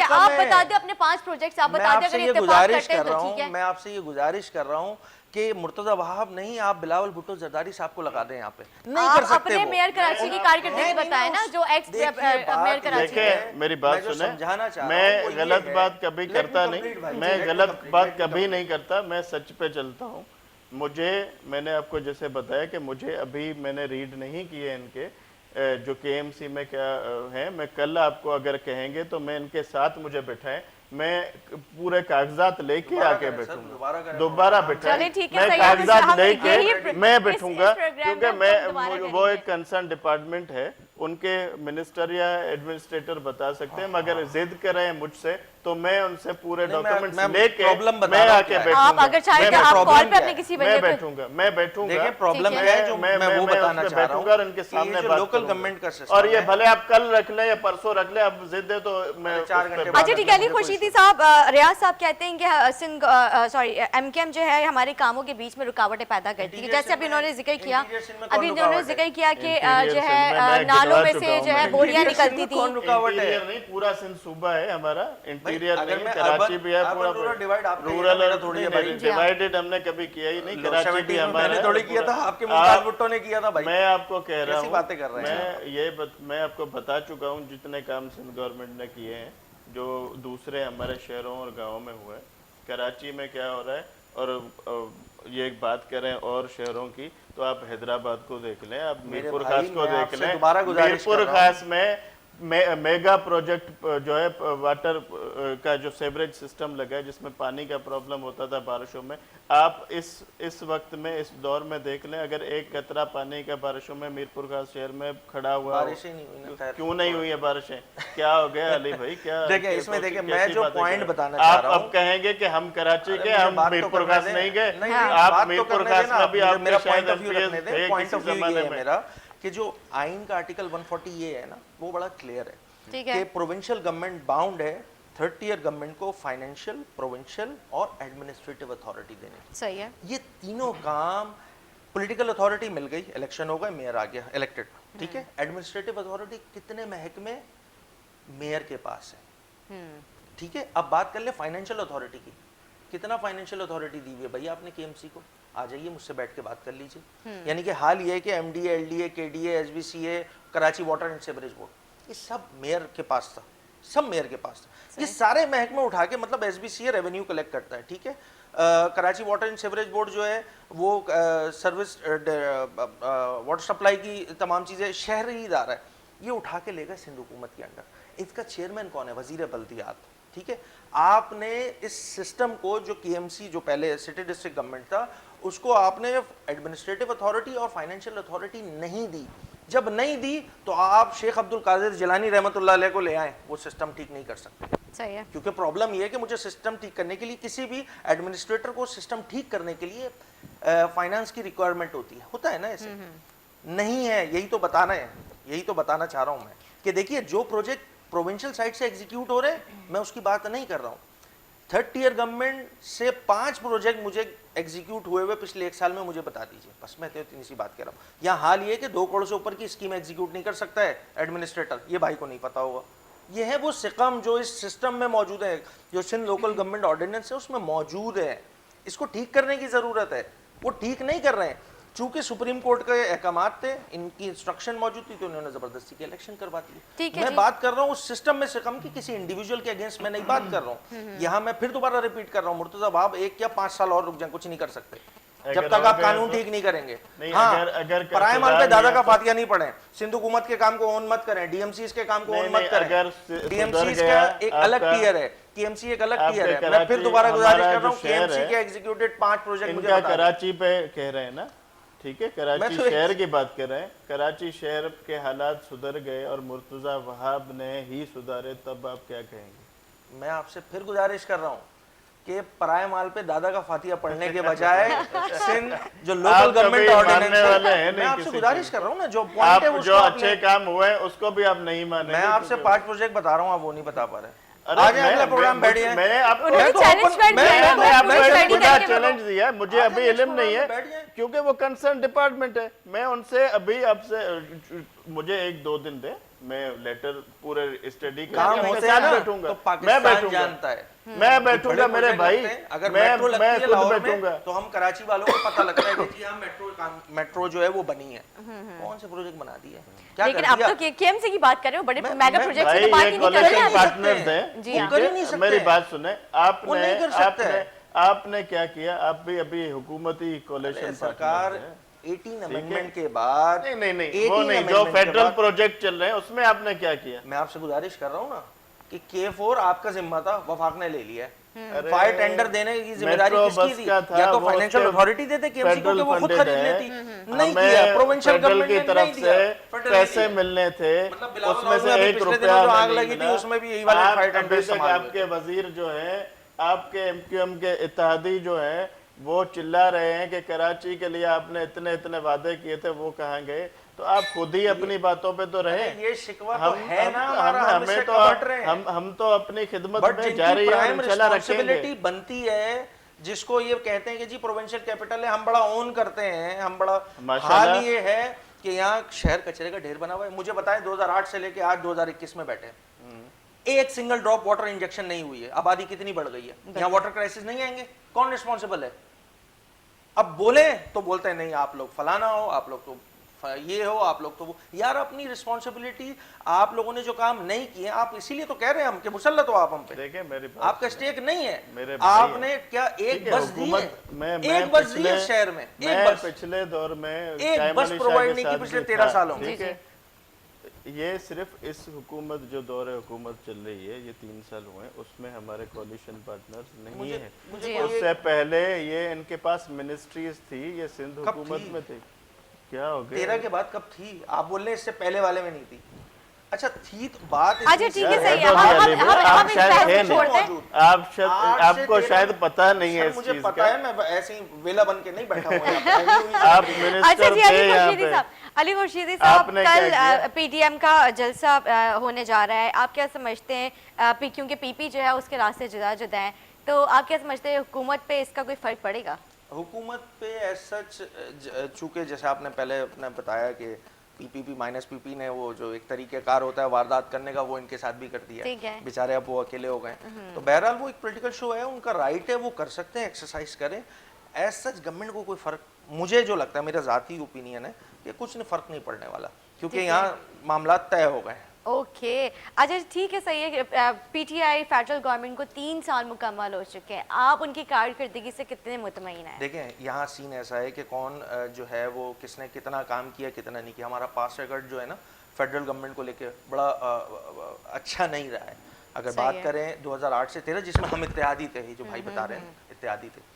है, कम आप है। बता दें अपने 5 प्रोजेक्ट्स आप मैं बता दें, आपसे अगर ये इत्तेफाक गुजारिश करते हैं कर रहा तो ठीक हूँ, है। मैं आपसे ये गुजारिश कर रहा हूँ कि मुर्तजा वहाब नहीं, आप बिलावल भुट्टो जरदारी साहब को लगा दें यहाँ पे, नहीं आप कर सकते अपने वो। मेयर कराची की कारकर्दगी बताएं ना, जो एक्स देखिए, मेयर कराची देखिए है। मेरी बात मैं जो सुने, समझाना चाह रहा हूं मैं वो ये गलत है- बात कभी Let me करता complete नहीं, भाई, मैं let me गलत complete, बात let me कभी नहीं करता, मैं सच पे चलता हूँ। मैंने आपको जैसे बताया कि मुझे अभी मैंने रीड नहीं किए इनके जो केएमसी में क्या है। मैं कल आपको अगर कहेंगे तो मैं इनके साथ मुझे बैठाएं, मैं पूरे कागजात लेके दोबारा आके करें सर, दोबारा बैठूंगा, करें। दोबारा बैठाएं, चलिए ठीक है, मैं सही है, कागजात हम लेके यही मैं बैठूंगा, इस प्रोग्राम क्योंकि में हम दोबारा वो करेंगे। एक कंसर्न डिपार्टमेंट है, उनके मिनिस्टर या एडमिनिस्ट्रेटर बता सकते हैं, मगर जिद करें मुझसे तो मैं उनसे पूरे नहीं, डॉक्यूमेंट्स मैं लेके प्रॉब्लम बता मैं रहा हूं आके क्या है। बैठूंगा। आप अगर चाहें मैं तो आप बैठूंगा, कॉल पे क्या अपने है? किसी मैं वजह बैठूंगा, मैं बैठूंगा। देखिए प्रॉब्लम ठीक क्या है जो मैं वो बताना उसपे चाह रहा बैठूंगा और उनके हूँ कि सामने ये जो बात लोकल करूंगा। गवर्नमेंट का सिस्टम और ये है, भले आप कल रख लें या परसों रख लें, अब जिद है तो मैं अरे 4 उस पे घंटे बात बाद अच्छा ठीक है, अली मुझे कोई खुर्शीदी साहब, रियाज साहब कहते हैं कि सिंध सॉरी एमकेएम जो है हमारे कामों के बीच में रुकावटें पैदा करती है, इंटीरियर जैसे अभी सिंध उन्होंने में- जिक्र किया, इंटीरियर सिंध में कौन अभी उन्होंने रुकावट है? जिक्र किया कि इंटीरियर जो सिंध है में मैं नालों गिनवा में चुका से हूं जो है मैं। बोरियां इंटीरियर सिंध निकलती में कौन थी। रुकावट है? इंटीरियर नहीं, पूरा सिंध सूबा है हमारा, इंटीरियर अगर नहीं, मैं कराची urban- भी है, urban पूरा rural divide आपका रूरल मेरा और थोड़ी है नहीं, भाई। जी हाँ। डिवाइडेड हमने कभी किया ही नहीं, लो, कराची 70 भी में हमारा मैंने है, थोड़ी और किया था, पूरा- आपके मुमताज आप- भुट्टो ने किया था भाई। मैं आपको कह रहा कैसी हूँ, बातें कर रहे हैं मैं आपको बता चुका हूँ जितने काम सिंध गवर्नमेंट ने किए हैं, जो दूसरे हमारे शहरों और गाँव में हुए। कराची में क्या हो रहा है, और ये एक बात करें और शहरों की, तो आप हैदराबाद को देख लें, आप मेरे मीरपुर भाई, खास को मैं देख आपसे लें। दोबारा गुजारिश मीरपुर कर रहा हूं। खास में मेगा प्रोजेक्ट जो है वाटर का जो सेवरेज सिस्टम लगा है, जिसमें पानी का प्रॉब्लम होता था बारिशों में, आप इस वक्त में इस दौर में देख लें, अगर एक कतरा पानी का बारिशों में मीरपुर खास शहर में खड़ा हुआ हो, बारिशें नहीं हुई ना, खैर। क्यों नहीं हुई है बारिशें? क्या हो गया अली भाई? क्या देखिए, इसमें देखिए, मैं कैसी जो बातें point कर- बताना चाह आप रहा अब हूं- कहेंगे कि हम कराची अरे के, मुझे हम बात तो मीरपुर करने खास दें। नहीं गए। नहीं, आप बात तो मीरपुर करने खास दें ना, में भी मुझे आपके मेरा शायद point of view MPS रखने दें। थे Point किसी of view जमाने ये है में। मेरा कि जो आइन का आर्टिकल 140 ये है ना, वो बड़ा क्लियर है ठीक कि है, प्रोविंशियल गवर्नमेंट बाउंड है 3rd ईयर गवर्नमेंट को फाइनेंशियल, प्रोविंशियल और एडमिनिस्ट्रेटिव अथॉरिटी देने। सही है, ये तीनों काम, पॉलिटिकल अथॉरिटी मिल गई, इलेक्शन हो गए, मेयर आ गया इलेक्टेड, ठीक है। एडमिनिस्ट्रेटिव अथॉरिटी कितने महकमे मेयर के पास है, ठीक है। अब बात कर ले फाइनेंशियल अथॉरिटी की, कितना फाइनेंशियल अथॉरिटी दी हुई है भैया आपने केएमसी को? आ जाइए, मुझसे बैठ के बात कर लीजिए। यानी कि हाल ये है कि MDA, LDA, KDA, SBCA, Karachi water and sewerage board, ये सब मेयर के पास था, सब मेयर के पास था। ये सारे महकमे उठा के, मतलब एसबीसीए रेवेन्यू कलेक्ट करता है, ठीक है। Karachi water and sewerage board जो है वो सर्विस वाटर सप्लाई की तमाम चीज़ें शहरी इदारा है, ये उठा के लेगा सिंध हुकूमत के अंडर। इसका चेयरमैन कौन है? वजीर बल्दियात, ठीक है। आपने इस सिस्टम को, जो केएमसी जो पहले सिटी डिस्ट्रिक्ट गवर्नमेंट था, उसको आपने एडमिनिस्ट्रेटिव अथॉरिटी और फाइनेंशियल अथॉरिटी नहीं दी। जब नहीं दी तो आप शेख अब्दुल कादिर जिलानी रहमतुल्लाह अलैह को ले आए, वो सिस्टम ठीक नहीं कर सकते। सही है, क्योंकि प्रॉब्लम ये है कि मुझे सिस्टम ठीक करने के लिए, किसी भी एडमिनिस्ट्रेटर को सिस्टम ठीक करने के लिए फाइनेंस की रिक्वायरमेंट होती है, होता है ना ऐसे? नहीं है, यही तो बताना है, यही तो बताना चाह रहा हूं मैं कि देखिए, जो प्रोजेक्ट प्रोविंशियल साइड से एग्जीक्यूट हो रहे हैं, मैं उसकी बात नहीं कर रहा हूं। 3rd ईयर गवर्नमेंट से 5 प्रोजेक्ट मुझे एग्जीक्यूट हुए हुए पिछले 1 साल में मुझे बता दीजिए, बस मैं तो इतनी सी बात कह रहा हूँ। यहाँ हाल ये कि 2 करोड़ से ऊपर की स्कीम एग्जीक्यूट नहीं कर सकता है एडमिनिस्ट्रेटर, ये भाई को नहीं पता होगा। ये है वो सिकम जो इस सिस्टम में मौजूद है, जो सिंध लोकल गवर्नमेंट ऑर्डिनेंस है उसमें मौजूद है। इसको ठीक करने की ज़रूरत है, वो ठीक नहीं कर रहे हैं। चूंकि सुप्रीम कोर्ट के अहकामात थे, इनकी इंस्ट्रक्शन मौजूद थी, तो उन्होंने जबरदस्ती के इलेक्शन करवा दिए। ठीक है मैं जी। बात कर रहा हूँ उस सिस्टम में से कम की, किसी इंडिविजुअल के अगेंस्ट मैं नहीं बात कर रहा हूँ। यहाँ मैं फिर दोबारा रिपीट कर रहा हूँ, मुर्तजा वहाब 1 या 5 साल और रुक जाए, कुछ नहीं कर सकते जब तक आप कानून ठीक नहीं करेंगे। नहीं, हाँ, अगर पराए माल पे सुधार दादा नहीं का आता- फातिया नहीं पढ़े, सिंध हुकूमत के काम को ऑन मत करें, डीएमसीज के काम को नहीं, ऑन मत नहीं, करें। अगर डीएमसीज सुधर का गया एक अलग आपका- टीयर है, केएमसी एक अलग आपके टीयर है। मैं कराची फिर दोबारा गुजारिश हमारा कर रहा हूँ, जो शहर केएमसी है, के एग्जीक्यूटेड 5 प्रोजेक्ट मुझे इनका बता दें। कराची पे कह रहे हैं ना, ठीक है, कराची मैं तो- शहर की बात कर रहे हैं। कराची शहर के हालात सुधर गए और मुर्तजा वहाब ने ही सुधारे, तब आप क्या कहेंगे? मैं आपसे फिर गुजारिश कर रहा हूँ कि पराए माल पे दादा का फातिया पढ़ने के बजाय सिंध जो लोकल आप गवर्नमेंट कभी ऑर्डिनेंस मानने वाले हैं है, नहीं मैं आपसे किसी गुजारिश चीज़ कर रहा हूँ ना, जो आप पॉइंट है जो उसको अच्छे आपने, काम हुए उसको भी आप नहीं माने। मैं आपसे 5 प्रोजेक्ट बता रहा हूँ, आप वो नहीं बता पा रहे। अरे आज अगला प्रोग्राम बैठिए। मैंने आपको उन्होंने challenge कर दिया है, मैंने आपको वो एक study खुला करके चैलेंज दिया है, मुझे आज अभी next इल्म नहीं program है में बैठ जाएं। क्योंकि वो कंसर्न डिपार्टमेंट है। मैं उनसे अभी आपसे मुझे 1-2 दिन दे, मैं लेटर पूरे स्टडी काम करके होते साथ हैं ना, बैठूंगा, तो मैं पाकिस्तान बैठूंगा, जानता है। मैं बैठूंगा बड़े मेरे प्रोजेक्ट भाई, लगते हैं, अगर मैं मेट्रो लगती है खुद लाहौर बैठूंगा। में, तो हम कराची वालों को पता लगता है कि जी हाँ मेट्रो जो है वो बनी है। कौन से प्रोजेक्ट बना दिए, क्या लेकिन कर अब दिया? तो केएमसी की बात कर रहे हो, बड़े मैं- मेगा मैं- प्रोजेक्ट भाई की तो बात ये ही नहीं कर कोalition रहे नहीं हैं। पार्टनर्स सकते। हैं, जी ठीक हाँ। कर ही है? नहीं सकते। मेरी बात सुने, वो नहीं कर सकते। आपने क्या किया, आप भी अभी हुकूमती कोalition सरकार पार्टनर हैं। 18 अमेंडमेंट के बाद नहीं वो 18 नहीं, जो amendment के फेडरल बाद- प्रोजेक्ट चल रहे हैं उसमें आपने क्या किया? मैं आपसे गुजारिश कर रहा हूँ ना कि K4 आपका जिम्मा था, वफाक ने ले लिया है। अरे, फायर टेंडर देने की जिम्मेदारी मेट्रो किसकी बस थी? का था, या तो वो फाइनेंशियल उसके अथॉरिटी देते KMC को कि फेडरल वो खुद फंडेड खरीद है। लेती, नहीं हमें किया, प्रोविंशियल फेडरल गवर्नमेंट की ने तरफ नहीं से दिया, फेडरल ने पैसे दिया। मिलने थे, मतलब बिलावल उसमें लाहौर में से अभी 1 पिछले रुपया दिनों जो हमें आग नहीं लगी थी, मिला। उसमें भी यही वाले आप फायर अभी टेंडर तक संभाल हुए आपके वजीर जो है, आपके एमक्यूएम के इत्तेहादी जो है, वो चिल्ला रहे हैं कि कराची के लिए आपने इतने इतने वादे किए थे, वो कहाँ गए? तो आप खुद ही अपनी बातों पे तो रहे। ये शिकवा तो है ना हमारा, हम इससे हमें तो कपट रहे हैं। हम तो अपनी खिदमत बट में जिनकी जारी है और प्राइम इंशाल्लाह रिस्पांसिबिलिटी रखेंगे। बनती है, जिसको ये कहते हैं कि जी प्रोविंशियल कैपिटल है, हम बड़ा ओन करते हैं, हम बड़ा माशाल्लाह। हाल ये है कि यहाँ शहर कचरे का ढेर बना हुआ है। मुझे बताएं 2008 से लेके आज 2021 में बैठे एक सिंगल ड्रॉप वाटर इंजेक्शन नहीं हुई है। आबादी कितनी बढ़ गई है, यहाँ वाटर क्राइसिस नहीं आएंगे? कौन रिस्पॉन्सिबल है? अब बोले तो बोलते हैं नहीं आप लोग फलाना हो, आप लोग तो ये हो, आप लोग तो वो। यार अपनी रिस्पॉन्सिबिलिटी, आप लोगों ने जो काम नहीं किए, आप इसीलिए तो कह रहे हैं हम कि मुसल्लत हो आप हम पे। देखिए मेरी बात आपका स्टेक नहीं है, मेरे भाई आपने क्या एक ठीक है, बस दी है? हुकूमत मैं एक बस दी है शहर में, एक मैं बस पिछले दौर में एक कायम बस अली शाह प्रोवाइड के नहीं की साथ पिछले भी 13 था, सालों में। ठीक है? ये सिर्फ इस हुकूमत जो दौर हुकूमत चल रही है, ये 3 साल हुए हैं, उसमें हमारे कोalition पार्टनर्स नहीं मुझे है। मुझे हाँ। उससे पहले ये इनके पास मिनिस्ट्रीज थी, ये सिंध कब हुकूमत थी? में थी। क्या हो गया? 13 के बाद कब थी? आप बोल रहे हैं इससे पहले वाले में नहीं थी। अच्छा थी तो बात अच्छा इसमें ठीक है, यार, सही है। है तो हम अली भाई, आप इस शायद बहस थे को नहीं। छोड़ते हैं। मौजूद। आप शायद 8 से आपको 13 शायद पता नहीं है सर, इस मुझे चीज पता का। है, मैं ऐसे ही वेला बन के नहीं बैठा हूँ यहाँ पे। आप अच्छा मिनिस्टर जी, थे यहाँ पे। अली खुर्शीदी साहब, आपने क्या कल किया? पीडीएम का जलसा होने जा रहा है, आप क्या समझते हैं? क्योंकि पीपी जो है उसके रास्ते जुदा जुदा हैं, तो आप क्या समझते हैं हुकूमत पे इसका कोई फर्क पड़ेगा? हुकूमत पे एज सच, चूंकि जैसे आपने पहले अपने बताया कि पीपीपी माइनस पीपी ने वो जो एक तरीक़ेकार होता है वारदात करने का, वो इनके साथ भी कर ठीक दिया है। बेचारे, अब वो अकेले हो गए। तो बहरहाल वो एक पॉलिटिकल शो है, उनका राइट है, वो कर सकते हैं, एक्सरसाइज करें। एज सच गवर्नमेंट को कोई फ़र्क, मुझे जो लगता है, मेरा ज़ाती ओपिनियन है कि कुछ नहीं फ़र्क नहीं पड़ने वाला, क्योंकि ठीक है। यहाँ मामला तय हो गए हैं। ओके, अच्छा ठीक है, सही है। पीटीआई फेडरल गवर्नमेंट को 3 साल मुकम्मल हो चुके हैं, आप उनकी कारकर्दगी से कितने मुतमईन हैं? देखें यहाँ सीन ऐसा है कि कौन जो है वो किसने कितना काम किया कितना नहीं किया। हमारा पास रिकॉर्ड जो है ना फेडरल गवर्नमेंट को लेके बड़ा अच्छा नहीं रहा है। अगर सही बात है। करें 2008 से 13, जिसमें हम इत्तेहादी थे, ही जो भाई बता रहे हैं इत्तेहादी थे,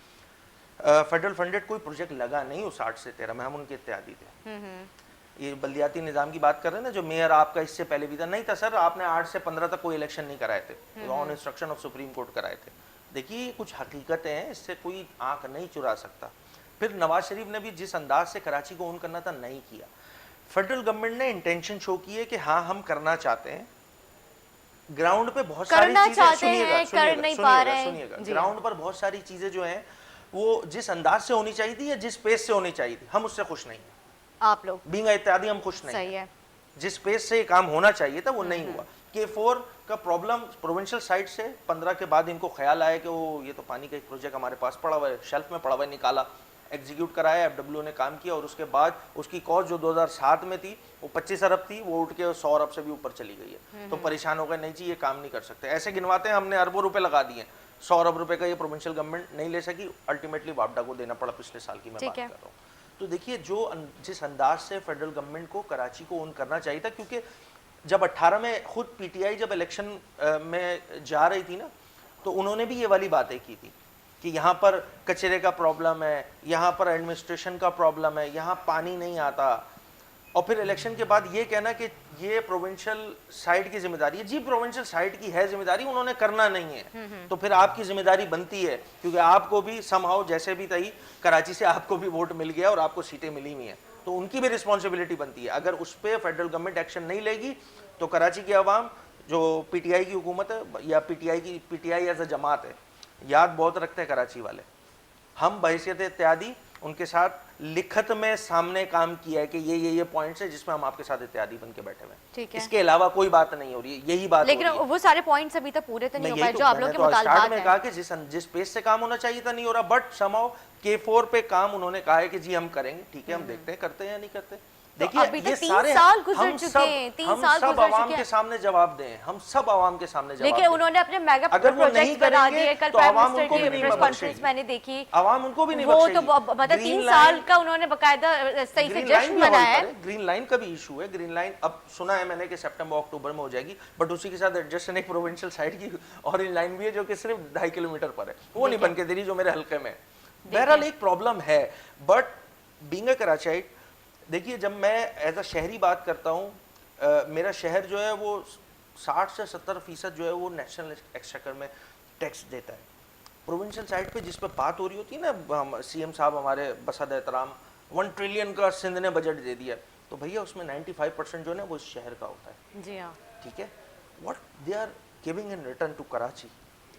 फेडरल फंडेड कोई प्रोजेक्ट लगा नहीं उस 8 से 13 में, हम उनके इत्तेहादी थे। ये बल्दियाती निज़ाम की बात कर रहे हैं ना, जो मेयर आपका इससे पहले भी था, नहीं था सर, आपने 8 से 15 तक कोई इलेक्शन नहीं कराए थे, on instruction of supreme court कराए थे। देखिए कुछ हकीकतें हैं, इससे कोई आंख नहीं चुरा सकता। फिर नवाज शरीफ ने भी जिस अंदाज से कराची को ओन करना था नहीं किया। फेडरल गवर्नमेंट ने इंटेंशन शो की है कि हाँ हम करना चाहते हैं, ग्राउंड पे बहुत सारी करना चीजें, चाहते सुनिएगा हैं, कर नहीं पा रहे हैं। सुनिएगा, जी। ग्राउंड पर बहुत सारी चीजें जो हैं वो जिस अंदाज से होनी चाहिए थी या जिस पेस से होनी चाहिए थी, हम उससे खुश नहीं हैं। आप लोग बीइंग इत्यादि हम खुश नहीं हैं। सही है। जिस पेस से ये काम होना चाहिए था वो नहीं हुआ। K4 का प्रॉब्लम प्रोविंशियल साइड से 15 के बाद इनको ख्याल आया कि वो ये तो पानी का एक प्रोजेक्ट हमारे पास पड़ा हुआ है, शेल्फ में पड़ा हुआ है, निकाला, एग्जीक्यूट कराया, FW ने काम किया, और उसके बाद उसकी कॉस्ट जो 2007 में थी वो 25 अरब थी, वो उठ के 100 अरब से भी ऊपर चली गई है। तो परेशान हो गए, नहीं जी ये काम नहीं कर सकते। ऐसे गिनवाते हैं, हमने अरबों रुपए लगा दिए, 100 अरब रुपए का ये प्रोविंशियल गवर्नमेंट नहीं ले सकी, अल्टीमेटली वापडा को देना पड़ा। पिछले साल की मैं बात कर रहा हूँ। तो देखिए जिस अंदाज से फेडरल गवर्नमेंट को कराची को ओन करना चाहिए था, क्योंकि जब 18 में खुद पीटीआई जब इलेक्शन में जा रही थी ना, तो उन्होंने भी ये वाली बातें की थी कि यहाँ पर कचरे का प्रॉब्लम है, यहाँ पर एडमिनिस्ट्रेशन का प्रॉब्लम है, यहाँ पानी नहीं आता, और फिर इलेक्शन के बाद ये कहना कि ये प्रोविंशियल साइड की जिम्मेदारी है। जी प्रोविंशियल साइड की है जिम्मेदारी, उन्होंने करना नहीं है, तो फिर आपकी जिम्मेदारी बनती है, क्योंकि आपको भी समहाउ जैसे भी तही कराची से आपको भी वोट मिल गया और आपको सीटें मिली हुई हैं, तो उनकी भी रिस्पॉन्सिबिलिटी बनती है। अगर उस पर फेडरल गवर्नमेंट एक्शन नहीं लेगी तो कराची की आवाम जो पीटीआई की हुकूमत है या पीटीआई एज अ जमात है, याद बहुत रखते हैं कराची वाले, हम बहैसियत इत्यादि उनके साथ लिखत में सामने काम किया है कि ये पॉइंट्स है जिसमें हम आपके साथ इत्यादी बन के बैठे हुए ठीक हैं। है। इसके अलावा कोई बात नहीं हो रही है, यही बात लेकिन हो रही है। वो सारे पॉइंट्स अभी तक पूरे तो नहीं हो पाए जो आप लोग के स्टार्ट मुतालबात में हैं। कहा कि जिस पेस से काम होना चाहिए था नहीं हो रहा, बट समहाउ K4 पे काम उन्होंने कहा है कि जी हम करेंगे, ठीक है, हम देखते हैं करते हैं या नहीं करते। देखिए अभी तो ये 3 सारे साल गुजर हम चुके सब हैं, 3 हम साल सब गुजर आवाम चुके के हैं। सामने जवाब दें, हम सब आवाम के सामने जवाब लेकिन दें। उन्होंने अपने मेगा अगर वो नहीं प्रोजेक्ट्स बना करेंगे दिए। कल तो प्राइम आवाम मिनिस्टर उनको भी की नहीं प्रेस कॉन्फ्रेंस बख्शेगी। मैंने देखी, आवाम उनको भी नहीं वो बख्शेगी। तो मतलब 3 साल का उन्होंने बकायदा सही से जश्न मनाया है। ग्रीन लाइन का भी इशू है। ग्रीन लाइन अब सुना है मैंने कि सितंबर अक्टूबर में हो जाएगी, बट उसी के साथ एडजस्टन एक प्रोविंशियल साइड की ऑरेंज लाइन भी है जो कि सिर्फ 2.5 किलोमीटर पर है, वो नहीं बन के दे रही जो मेरे हल्के में है। बहरहाल एक प्रॉब्लम है, बट बीइंग अ कराचाइट, देखिए जब मैं एज अ शहरी बात करता हूँ, मेरा शहर जो है वो 60 से 70% जो है वो नेशनल एक्सचेकर में टैक्स देता है। प्रोविंशियल साइड पे जिस पे बात हो रही होती है ना, सीएम साहब हमारे बसद एहतराम 1 ट्रिलियन का सिंध ने बजट दे दिया, तो भैया उसमें 95% जो है ना वो इस शहर का होता है। जी हाँ, ठीक है, what they are giving in return to Karachi,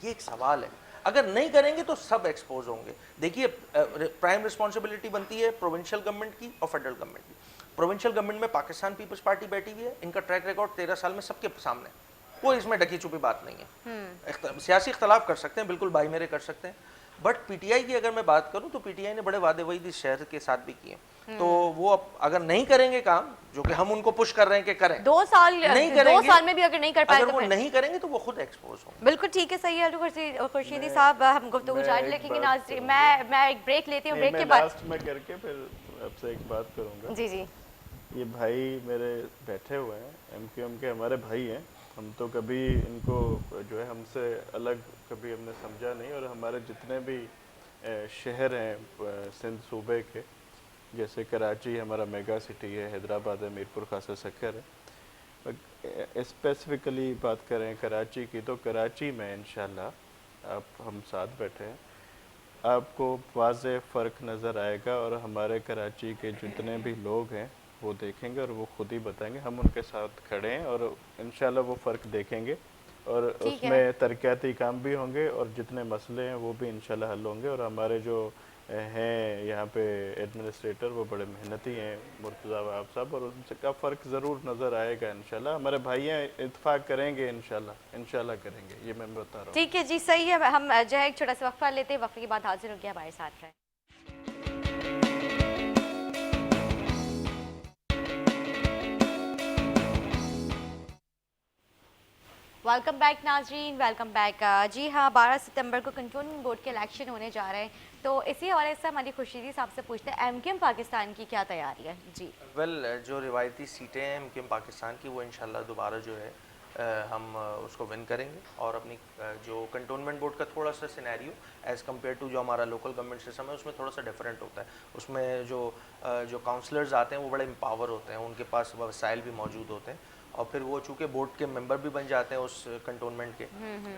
ये एक सवाल है। अगर नहीं करेंगे तो सब एक्सपोज होंगे। देखिए प्राइम रिस्पॉन्सिबिलिटी बनती है प्रोविंशियल गवर्नमेंट की और फेडरल गवर्नमेंट की। प्रोविंशियल गवर्नमेंट में पाकिस्तान पीपल्स पार्टी बैठी हुई है, इनका ट्रैक रिकॉर्ड 13 साल में सबके सामने, कोई इसमें ढकी छुपी बात नहीं है। सियासी इख्तलाफ कर सकते हैं, बिल्कुल भाई मेरे कर सकते हैं, बट पीटीआई की अगर मैं बात करूं तो पीटीआई ने बड़े वादे वही इस शहर के साथ भी किए। तो वो अब अगर नहीं करेंगे काम, जो कि हम उनको पुश कर रहे हैं कि करें, 2 साल नहीं 2 करेंगे, साल में भी अगर नहीं कर पाए अगर तो वो फिर नहीं करेंगे तो वो खुद एक्सपोज होंगे। बिल्कुल ठीक है, सही है। खुर्शीदी साहब, हम गुफ्तगू जारी रखेंगे। नाज़रीन, मैं एक ब्रेक लेती हूँ, ब्रेक के बाद लास्ट में करके फिर आपसे एक बात करूंगा। जी जी, ये भाई मेरे बैठे हुए हैं, एमक्यूएम के हमारे भाई हैं, हम तो कभी इनको जो है हमसे अलग कभी हमने समझा नहीं, और हमारे जितने भी शहर हैं सिंध सूबे के, जैसे कराची हमारा मेगा सिटी है, हैदराबाद है, मीरपुर खासा सक्कर है। स्पेसिफिकली बात करें कराची की, तो कराची में इंशाल्लाह आप हम साथ बैठे हैं, आपको वाज़े फ़र्क नज़र आएगा, और हमारे कराची के जितने भी लोग हैं वो देखेंगे और वो खुद ही बताएंगे। हम उनके साथ खड़े हैं और इंशाल्लाह वो फ़र्क देखेंगे, और उसमें तरक्याती काम भी होंगे, और जितने मसले हैं वो भी इंशाल्लाह हल होंगे। और हमारे जो हैं यहाँ पे एडमिनिस्ट्रेटर वो बड़े मेहनती हैं, मुर्तज़ा वहाब साहब, और उनसे का फ़र्क ज़रूर नज़र आएगा इंशाल्लाह। हमारे भाई हैं, इत्तेफाक करेंगे इंशाल्लाह करेंगे, ये मैं बता रहा हूँ। ठीक है जी, सही है। हम जो है एक छोटा सा वक्फा लेते हैं, वक्फे के बाद हाजिर हो गया हमारे साथ रहे। वेलकम बैक नाजरीन, वेलकम बैक। जी हाँ, 12 सितंबर को कंटोनमेंट बोर्ड के इलेक्शन होने जा रहे हैं, तो इसी हवाले से हमारी खुर्शीदी साहब से पूछते हैं एमक्यूएम पाकिस्तान की क्या तैयारी है। जी जो रिवायती सीटें हैं एमक्यूएम पाकिस्तान की, वो इंशाल्लाह दोबारा जो है हम उसको विन करेंगे, और अपनी जो कंटोनमेंट बोर्ड का थोड़ा सा सिनेरियो एज़ कम्पेयर टू जो हमारा लोकल गवर्नमेंट सिस्टम है उसमें थोड़ा सा डिफरेंट होता है। उसमें जो काउंसलर्स आते हैं वो बड़े एम्पावर होते हैं, उनके पास वसाइल भी मौजूद होते हैं, और फिर वो चूँकि बोर्ड के मेंबर भी बन जाते हैं उस कंटोनमेंट के,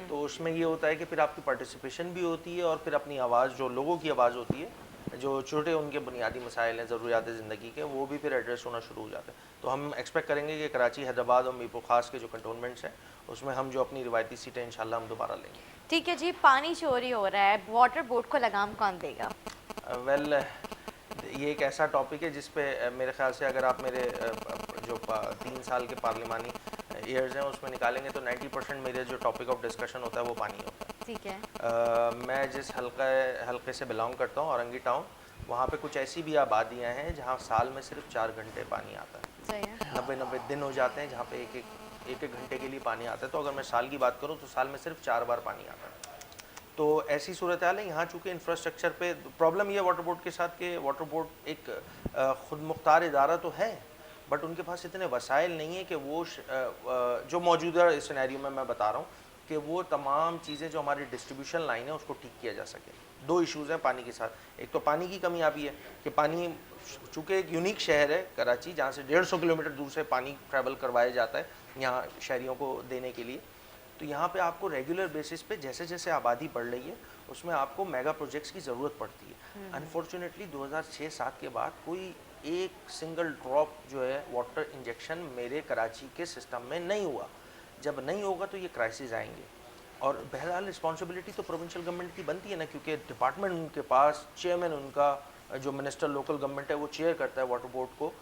तो उसमें ये होता है कि फिर आपकी पार्टिसिपेशन भी होती है, और फिर अपनी आवाज़, जो लोगों की आवाज़ होती है, जो छोटे उनके बुनियादी मसाइल हैं, ज़रूरियात ज़िंदगी के, वो भी फिर एड्रेस होना शुरू हो जाते हैं। तो हम एक्सपेक्ट करेंगे कि कराची, हैदराबाद और मीरपुर खास के जो कंटोनमेंट्स हैं उसमें हम जो अपनी रिवायती सीटें इंशाल्लाह हम दोबारा लेंगे। ठीक है जी, पानी चोरी हो रहा है, वाटर बोर्ड को लगाम कौन देगा? वेल ये एक ऐसा टॉपिक है जिस पे मेरे ख्याल से अगर आप मेरे जो 3 साल के पार्लिमानी ईयर्स हैं उसमें निकालेंगे तो 90% मेरे जो टॉपिक ऑफ डिस्कशन होता है वो पानी होता है। ठीक है। मैं जिस हल्के से बिलोंग करता हूँ, औरंगी टाउन, वहाँ पे कुछ ऐसी भी आबादियाँ हैं जहाँ साल में सिर्फ 4 घंटे पानी आता है। सही है। 90 दिन हो जाते हैं जहाँ पे एक घंटे के लिए पानी आता है। तो अगर मैं साल की बात करूँ तो साल में सिर्फ 4 बार पानी आता है। तो ऐसी सूरत हाल है यहाँ, चूँकि इंफ्रास्ट्रक्चर पे प्रॉब्लम ये वाटर बोर्ड के साथ कि वाटर बोर्ड एक खुद मुख्तार इदारा तो है, बट उनके पास इतने वसाइल नहीं है कि वो जो मौजूदा सिनेरियो में मैं बता रहा हूँ कि वो तमाम चीज़ें जो हमारी डिस्ट्रीब्यूशन लाइन है उसको ठीक किया जा सके। 2 इश्यूज़ हैं पानी के साथ। एक तो पानी की कमी आती है कि पानी, चूँकि एक यूनिक शहर है कराची, जहाँ से 150 किलोमीटर दूर से पानी ट्रैवल करवाया जाता है यहाँ शहरियों को देने के लिए, तो यहाँ पे आपको रेगुलर बेसिस पे जैसे जैसे आबादी बढ़ रही है उसमें आपको मेगा प्रोजेक्ट्स की ज़रूरत पड़ती है। अनफॉर्चुनेटली 2006-07 के बाद कोई एक सिंगल ड्रॉप जो है वाटर इंजेक्शन मेरे कराची के सिस्टम में नहीं हुआ। जब नहीं होगा तो ये क्राइसिस आएंगे, और बहरहाल रिस्पॉन्सिबिलिटी तो प्रोविंशियल गवर्नमेंट की बनती है ना, क्योंकि डिपार्टमेंट उनके पास, चेयरमैन उनका, जो मिनिस्टर लोकल गवर्नमेंट है वो चेयर करता है वाटर बोर्ड को,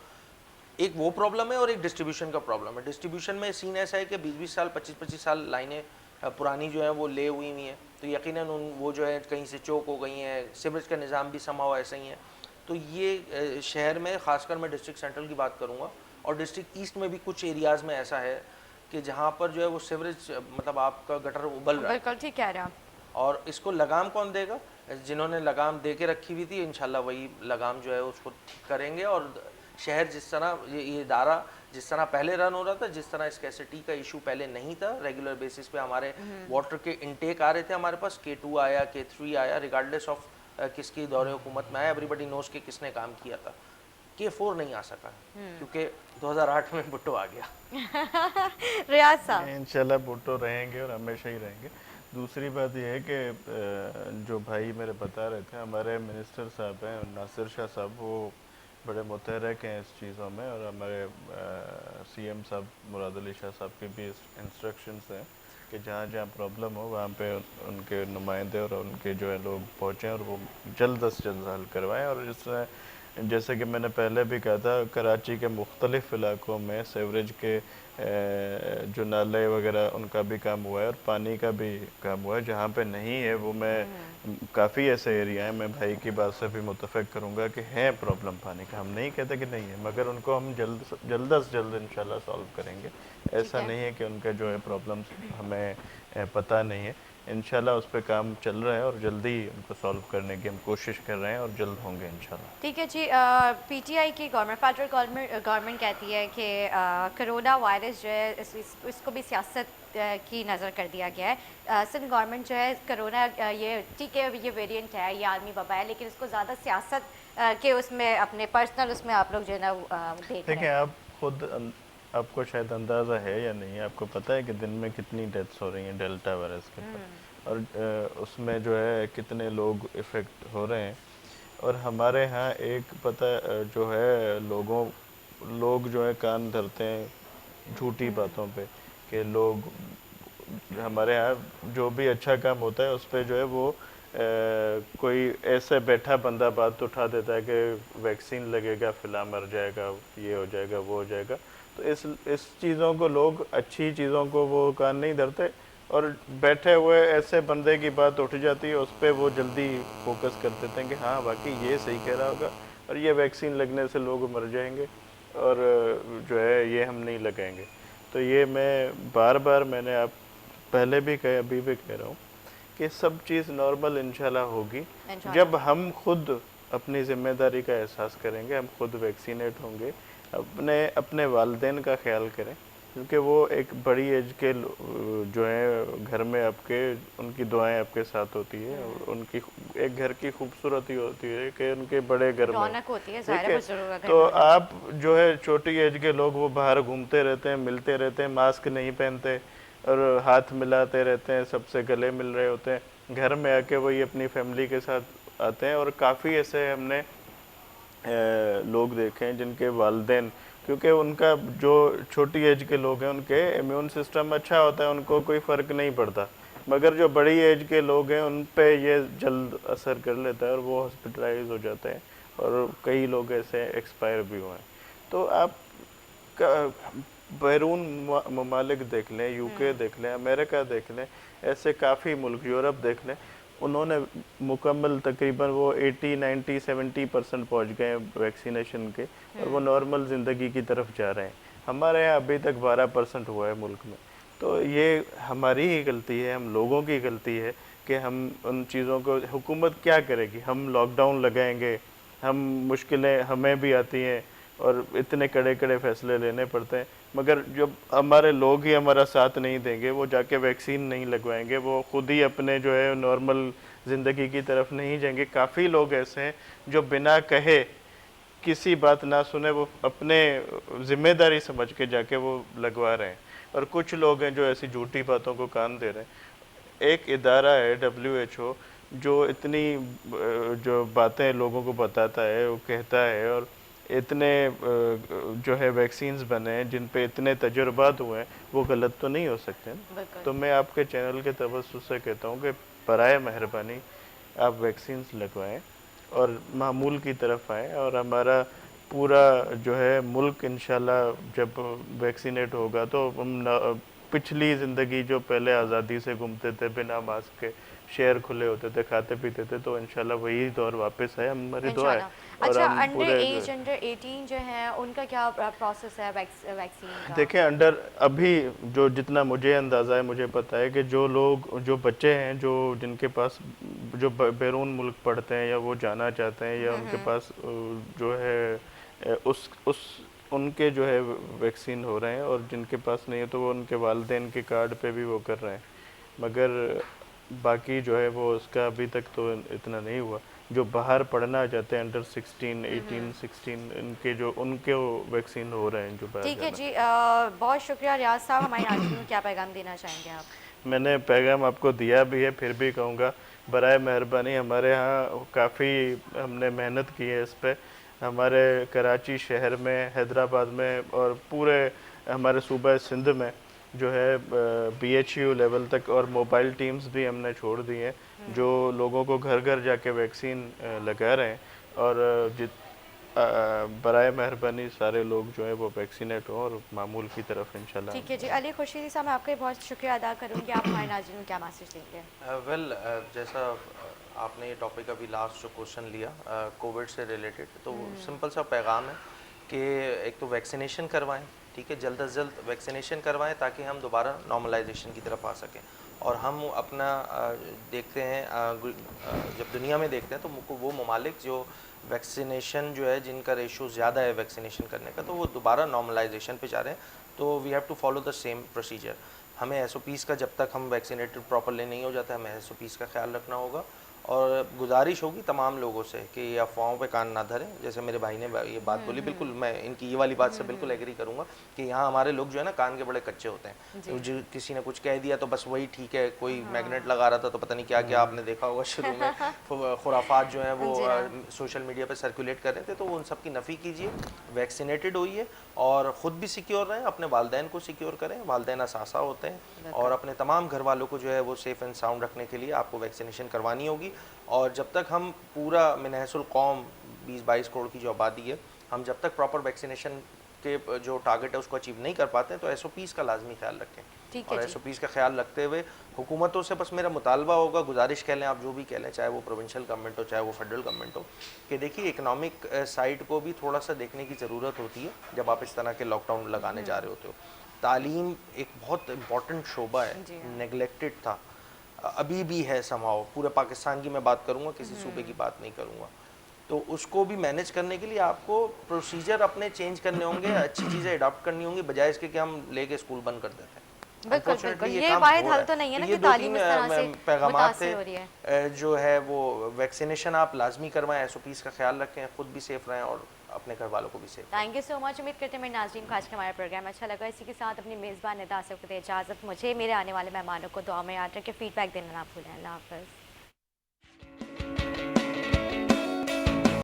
एक वो प्रॉब्लम है और एक डिस्ट्रीब्यूशन का प्रॉब्लम है। डिस्ट्रीब्यूशन में सीन ऐसा है कि 20-20 साल 25-25 साल लाइनें पुरानी जो है वो ले हुई हैं, तो यकीनन वो जो है कहीं से चौक हो गई हैं, सीवरेज का निज़ाम भी समाव ऐसा ही है। तो ये शहर में ख़ासकर मैं डिस्ट्रिक्ट सेंट्रल की बात करूँगा, और डिस्ट्रिक्ट ईस्ट में भी कुछ एरियाज़ में ऐसा है कि जहाँ पर जो है वो सीवरेज मतलब आपका गटर उबल रहा है। बिल्कुल ठीक कह रहे हैं आप। और इसको लगाम कौन देगा? जिन्होंने लगाम दे के रखी हुई थी इंशाल्लाह वही लगाम जो है उसको ठीक करेंगे। और शहर जिस तरह ये इदारा जिस तरह पहले रन हो रहा था, जिस तरह स्कैसिटी का इशू पहले नहीं था, रेगुलर बेसिस पे हमारे वाटर के इनटेक आ रहे थे, हमारे पास K2 आया, K3 आया, रिगार्डलेस ऑफ किसकी दौरे हुकूमत में आया, एवरीबडी नोज के किसने काम किया था। K4 नहीं आ सका क्योंकि 2008 में भुट्टो आ गया। रियाज साहब, इंशाल्लाह भुट्टो रहेंगे और हमेशा ही रहेंगे। दूसरी बात यह है कि जो भाई मेरे बता रहे थे, हमारे मिनिस्टर साहब हैं नासिर शाह साहब, वो बड़े मुतहरक हैं इस चीज़ों में, और हमारे CM साहब मुराद अली शाह साहब के भी इंस्ट्रक्शंस हैं कि जहाँ जहाँ प्रॉब्लम हो वहाँ पे उनके नुमाइंदे और उनके जो है लोग पहुँचें और वो जल्द से जल्द हल करवाएं। और जैसे कि मैंने पहले भी कहा था, कराची के मुख्तलिफ़ इलाकों में सीवरेज के जो नाले वगैरह उनका भी काम हुआ है और पानी का भी काम हुआ है। जहाँ पे नहीं है वो मैं काफ़ी ऐसे एरिया हैं, मैं भाई की बात से भी मुतफ़िक करूँगा कि है प्रॉब्लम पानी का, हम नहीं कहते कि नहीं है, मगर उनको हम जल्द से जल्द इंशाल्लाह सॉल्व करेंगे। ऐसा नहीं है कि उनका जो है प्रॉब्लम्स हमें पता नहीं है, इंशाल्लाह उस पर काम चल रहा है और जल्दी उनको सॉल्व करने की हम कोशिश कर रहे हैं और जल्द होंगे इंशाल्लाह। ठीक है जी। PTI की गवर्नमेंट, फेडरल गवर्नमेंट कहती है कि कोरोना वायरस जो है इसको भी सियासत की नज़र कर दिया गया है। सिंध गवर्नमेंट जो है कोरोना ये ठीक है, ये वेरिएंट है, ये आदमी वबा है, लेकिन इसको ज़्यादा सियासत के उसमें अपने पर्सनल उसमें आप लोग जो है ना देख रहे देखें, हैं। आप खुद आपको शायद अंदाज़ा है या नहीं, आपको पता है कि दिन में कितनी डेथ्स हो रही हैं डेल्टा वायरस के ऊपर, और उसमें जो है कितने लोग इफ़ेक्ट हो रहे हैं। और हमारे यहाँ एक पता जो है लोग जो है कान धरते हैं झूठी बातों पे, कि लोग हमारे यहाँ जो भी अच्छा काम होता है उस पर जो है वो कोई ऐसे बैठा बंदा बात उठा देता है कि वैक्सीन लगेगा फिला मर जाएगा, ये हो जाएगा, वो हो जाएगा। तो इस चीज़ों को लोग, अच्छी चीज़ों को वो कान नहीं धरते, और बैठे हुए ऐसे बंदे की बात उठ जाती है उस पर वो जल्दी फोकस कर देते हैं कि हाँ वाकई ये सही कह रहा होगा और ये वैक्सीन लगने से लोग मर जाएंगे और जो है ये हम नहीं लगाएंगे। तो ये मैं बार मैंने आप पहले भी कहा, अभी भी कह रहा हूँ कि सब चीज़ नॉर्मल इंशाल्लाह होगी जब हम खुद अपनी ज़िम्मेदारी का एहसास करेंगे, हम खुद वैक्सीनेट होंगे, अपने वालिदैन का ख्याल करें, क्योंकि वो एक बड़ी एज के जो हैं घर में आपके, उनकी दुआएं आपके साथ होती है और उनकी एक घर की खूबसूरती होती है कि उनके बड़े घर में रौनक होती है, ज़ाहिर है बुजुर्गों का घर तो में। आप जो है छोटी एज के लोग वो बाहर घूमते रहते हैं, मिलते रहते हैं, मास्क नहीं पहनते और हाथ मिलाते रहते हैं, सबसे गले मिल रहे होते हैं, घर में आके वही अपनी फैमिली के साथ आते हैं। और काफ़ी ऐसे हमने लोग देखे हैं जिनके वालिदैन, क्योंकि उनका जो छोटी एज के लोग हैं उनके इम्यून सिस्टम अच्छा होता है, उनको कोई फ़र्क नहीं पड़ता, मगर जो बड़ी एज के लोग हैं उन पे ये जल्द असर कर लेता है और वो हॉस्पिटलाइज हो जाते हैं और कई लोग ऐसे एक्सपायर भी हुए हैं। तो आप बैरून ममालिक देख लें, यूके देख लें, अमेरिका देख लें, ऐसे काफ़ी मुल्क, यूरोप देख लें, उन्होंने मुकम्मल तकरीबन वो 80-90-70% पहुँच गए वैक्सीनेशन के और वो नॉर्मल ज़िंदगी की तरफ जा रहे हैं। हमारे यहाँ अभी तक 12% हुआ है मुल्क में। तो ये हमारी ही गलती है, हम लोगों की गलती है कि हम उन चीज़ों को, हुकूमत क्या करेगी, हम लॉकडाउन लगाएंगे, हम मुश्किलें हमें भी आती हैं और इतने कड़े फैसले लेने पड़ते हैं, मगर जब हमारे लोग ही हमारा साथ नहीं देंगे, वो जाके वैक्सीन नहीं लगवाएंगे, वो खुद ही अपने जो है नॉर्मल ज़िंदगी की तरफ नहीं जाएंगे। काफ़ी लोग ऐसे हैं जो बिना कहे, किसी बात ना सुने, वो अपने ज़िम्मेदारी समझ के जाके वो लगवा रहे हैं, और कुछ लोग हैं जो ऐसी झूठी बातों को कान दे रहे हैं। एक इदारा है WHO जो इतनी जो बातें लोगों को बताता है, वो कहता है, और इतने जो है वैक्सीन्स बने हैं जिन पे इतने तजुर्बात हुए हैं, वो गलत तो नहीं हो सकते ना। तो मैं आपके चैनल के तवज्जुह से कहता हूँ कि बराए मेहरबानी आप वैक्सीन्स लगवाएं और मामूल की तरफ आएँ और हमारा पूरा जो है मुल्क इंशाल्लाह जब वैक्सीनेट होगा तो हम पिछली ज़िंदगी जो पहले आज़ादी से घूमते थे बिना मास्क के, शहर खुले होते थे, खाते पीते थे, तो इंशाल्लाह वही दौर वापस आए, हमारी दुआ है। इंशाल्लाह। और अच्छा, हम अंडर पूरे जो एज, अंडर 18 जो है उनका क्या प्रोसेस है वैक्सीन का? देखें अंडर अभी जो जितना मुझे अंदाज़ा है, मुझे पता है कि जो लोग जो बच्चे हैं जो जिनके पास जो बैरून मुल्क पढ़ते हैं या वो जाना चाहते हैं या उनके पास जो है उस उनके जो है वैक्सीन हो रहे हैं, और जिनके पास नहीं है तो वो उनके वालिदैन के कार्ड पे भी वो कर रहे हैं, मगर बाकी जो है वो उसका अभी तक तो इतना नहीं हुआ। जो बाहर पढ़ना चाहते हैं अंडर 16, 18, 16 इनके जो उनके वैक्सीन हो रहे हैं जो बाहर ठीक है जाना। जी, बहुत शुक्रिया रियाज साहब। हमारे नाज़रीन को क्या पैगाम देना चाहेंगे आप? मैंने पैगाम आपको दिया भी है, फिर भी कहूँगा बराए मेहरबानी, हमारे यहाँ काफ़ी हमने मेहनत की है इस पे। हमारे कराची शहर में, हैदराबाद में और पूरे हमारे सूबा सिंध में जो है BHU लेवल तक और मोबाइल टीम्स भी हमने छोड़ दी हैं जो लोगों को घर घर जाके वैक्सीन लगा रहे हैं। और बराए मेहरबानी सारे लोग जो है वो वैक्सीनेट हों और मामूल की तरफ इंशाल्लाह। ठीक है जी, अली खुर्शीदी साहब, मैं आपका बहुत शुक्रिया अदा करूँगी। आप हमारे नाज़रीन को क्या मैसेज देंगे? वेल जैसा आपने ये टॉपिक अभी लास्ट जो क्वेश्चन लिया कोविड से रिलेटेड, तो सिंपल सा पैगाम है कि एक तो वैक्सीनेशन करवाएं, ठीक है, जल्द से जल्द वैक्सीनेशन करवाएं ताकि हम दोबारा नॉर्मलाइजेशन की तरफ आ सकें। और हम अपना देखते हैं जब दुनिया में देखते हैं तो वो ममालिक जो वैक्सीनेशन जो है जिनका रेशो ज़्यादा है वैक्सीनेशन करने का, तो वो दोबारा नॉर्मलाइजेशन पे जा रहे हैं। तो we have to follow the same procedure. हमें SOPs का जब तक हम वैक्सीनेटेड प्रॉपरली नहीं हो जाता, हमें SOPs का ख्याल रखना होगा। और गुजारिश होगी तमाम लोगों से कि ये अफवाहों पे कान ना धरें। जैसे मेरे भाई ने ये बात बोली, बिल्कुल मैं इनकी ये वाली बात से बिल्कुल एग्री करूंगा कि यहाँ हमारे लोग जो है ना कान के बड़े कच्चे होते हैं। तो जो किसी ने कुछ कह दिया तो बस वही ठीक है, कोई मैग्नेट लगा रहा था तो पता नहीं क्या क्या आपने देखा होगा शुरू में खुराफात जो हैं वो सोशल मीडिया पर सर्कुलेट कर रहे थे। तो उन सब की नफ़ी कीजिए, वैक्सीनेटेड होइए और ख़ुद भी सिक्योर रहें, अपने वालदैन को सिक्योर करें। वालदैन असासा होते हैं और अपने तमाम घर वालों को जो है वो सेफ़ एंड साउंड रखने के लिए आपको वैक्सीनेशन करवानी होगी। और जब तक हम पूरा मिनहसुल कौम 20-22 करोड़ की जो आबादी है, हम जब तक प्रॉपर वैक्सीनेशन के जो टारगेट है उसको अचीव नहीं कर पाते हैं, तो SOPs का लाजमी ख्याल रखें। और SOPs का ख्याल रखते हुए हुकूमतों से बस मेरा मुतालबा होगा, गुजारिश कह लें, आप जो भी कह लें, चाहे वो प्रोविंशियल गवर्नमेंट हो चाहे वो फेडरल गवर्नमेंट हो, कि देखिए इकनॉमिक साइड को भी थोड़ा सा देखने की ज़रूरत होती है जब आप इस तरह के लॉकडाउन लगाने जा रहे होते हो। तालीम एक बहुत इंपॉर्टेंट शोबा है, नेगलेक्टेड था, अभी भी है समाओ। पूरे पाकिस्तान की मैं बात करूँगा, किसी सूबे की बात नहीं करूँगा। तो उसको भी मैनेज करने के लिए आपको प्रोसीजर अपने चेंज करने होंगे, अच्छी चीज़ें अडॉप्ट करनी होंगी, बजाय इसके कि हम लेके स्कूल बंद कर देते हैं। बिल्कुल बिल्कुल, ये वाहिद हल तो नहीं है ना कि तालीम इस तरह से मुतासिर हो रही है। जो है वो वैक्सीनेशन आप लाजमी करवाएं, SOPs का ख्याल रखें, खुद भी सेफ रहें और अपने घर वालों को भी safe. Thank you so much. उम्मीद करते हैं मेरे नाज़रीन को आज का हमारा प्रोग्राम अच्छा लगा। इसी के साथ अपनी मेज़बान निदा से इजाज़त, मुझे मेरे आने वाले मेहमानों को दुआ में याद रखें, फीडबैक देना ना भूलें। अल्लाह हाफ़िज़।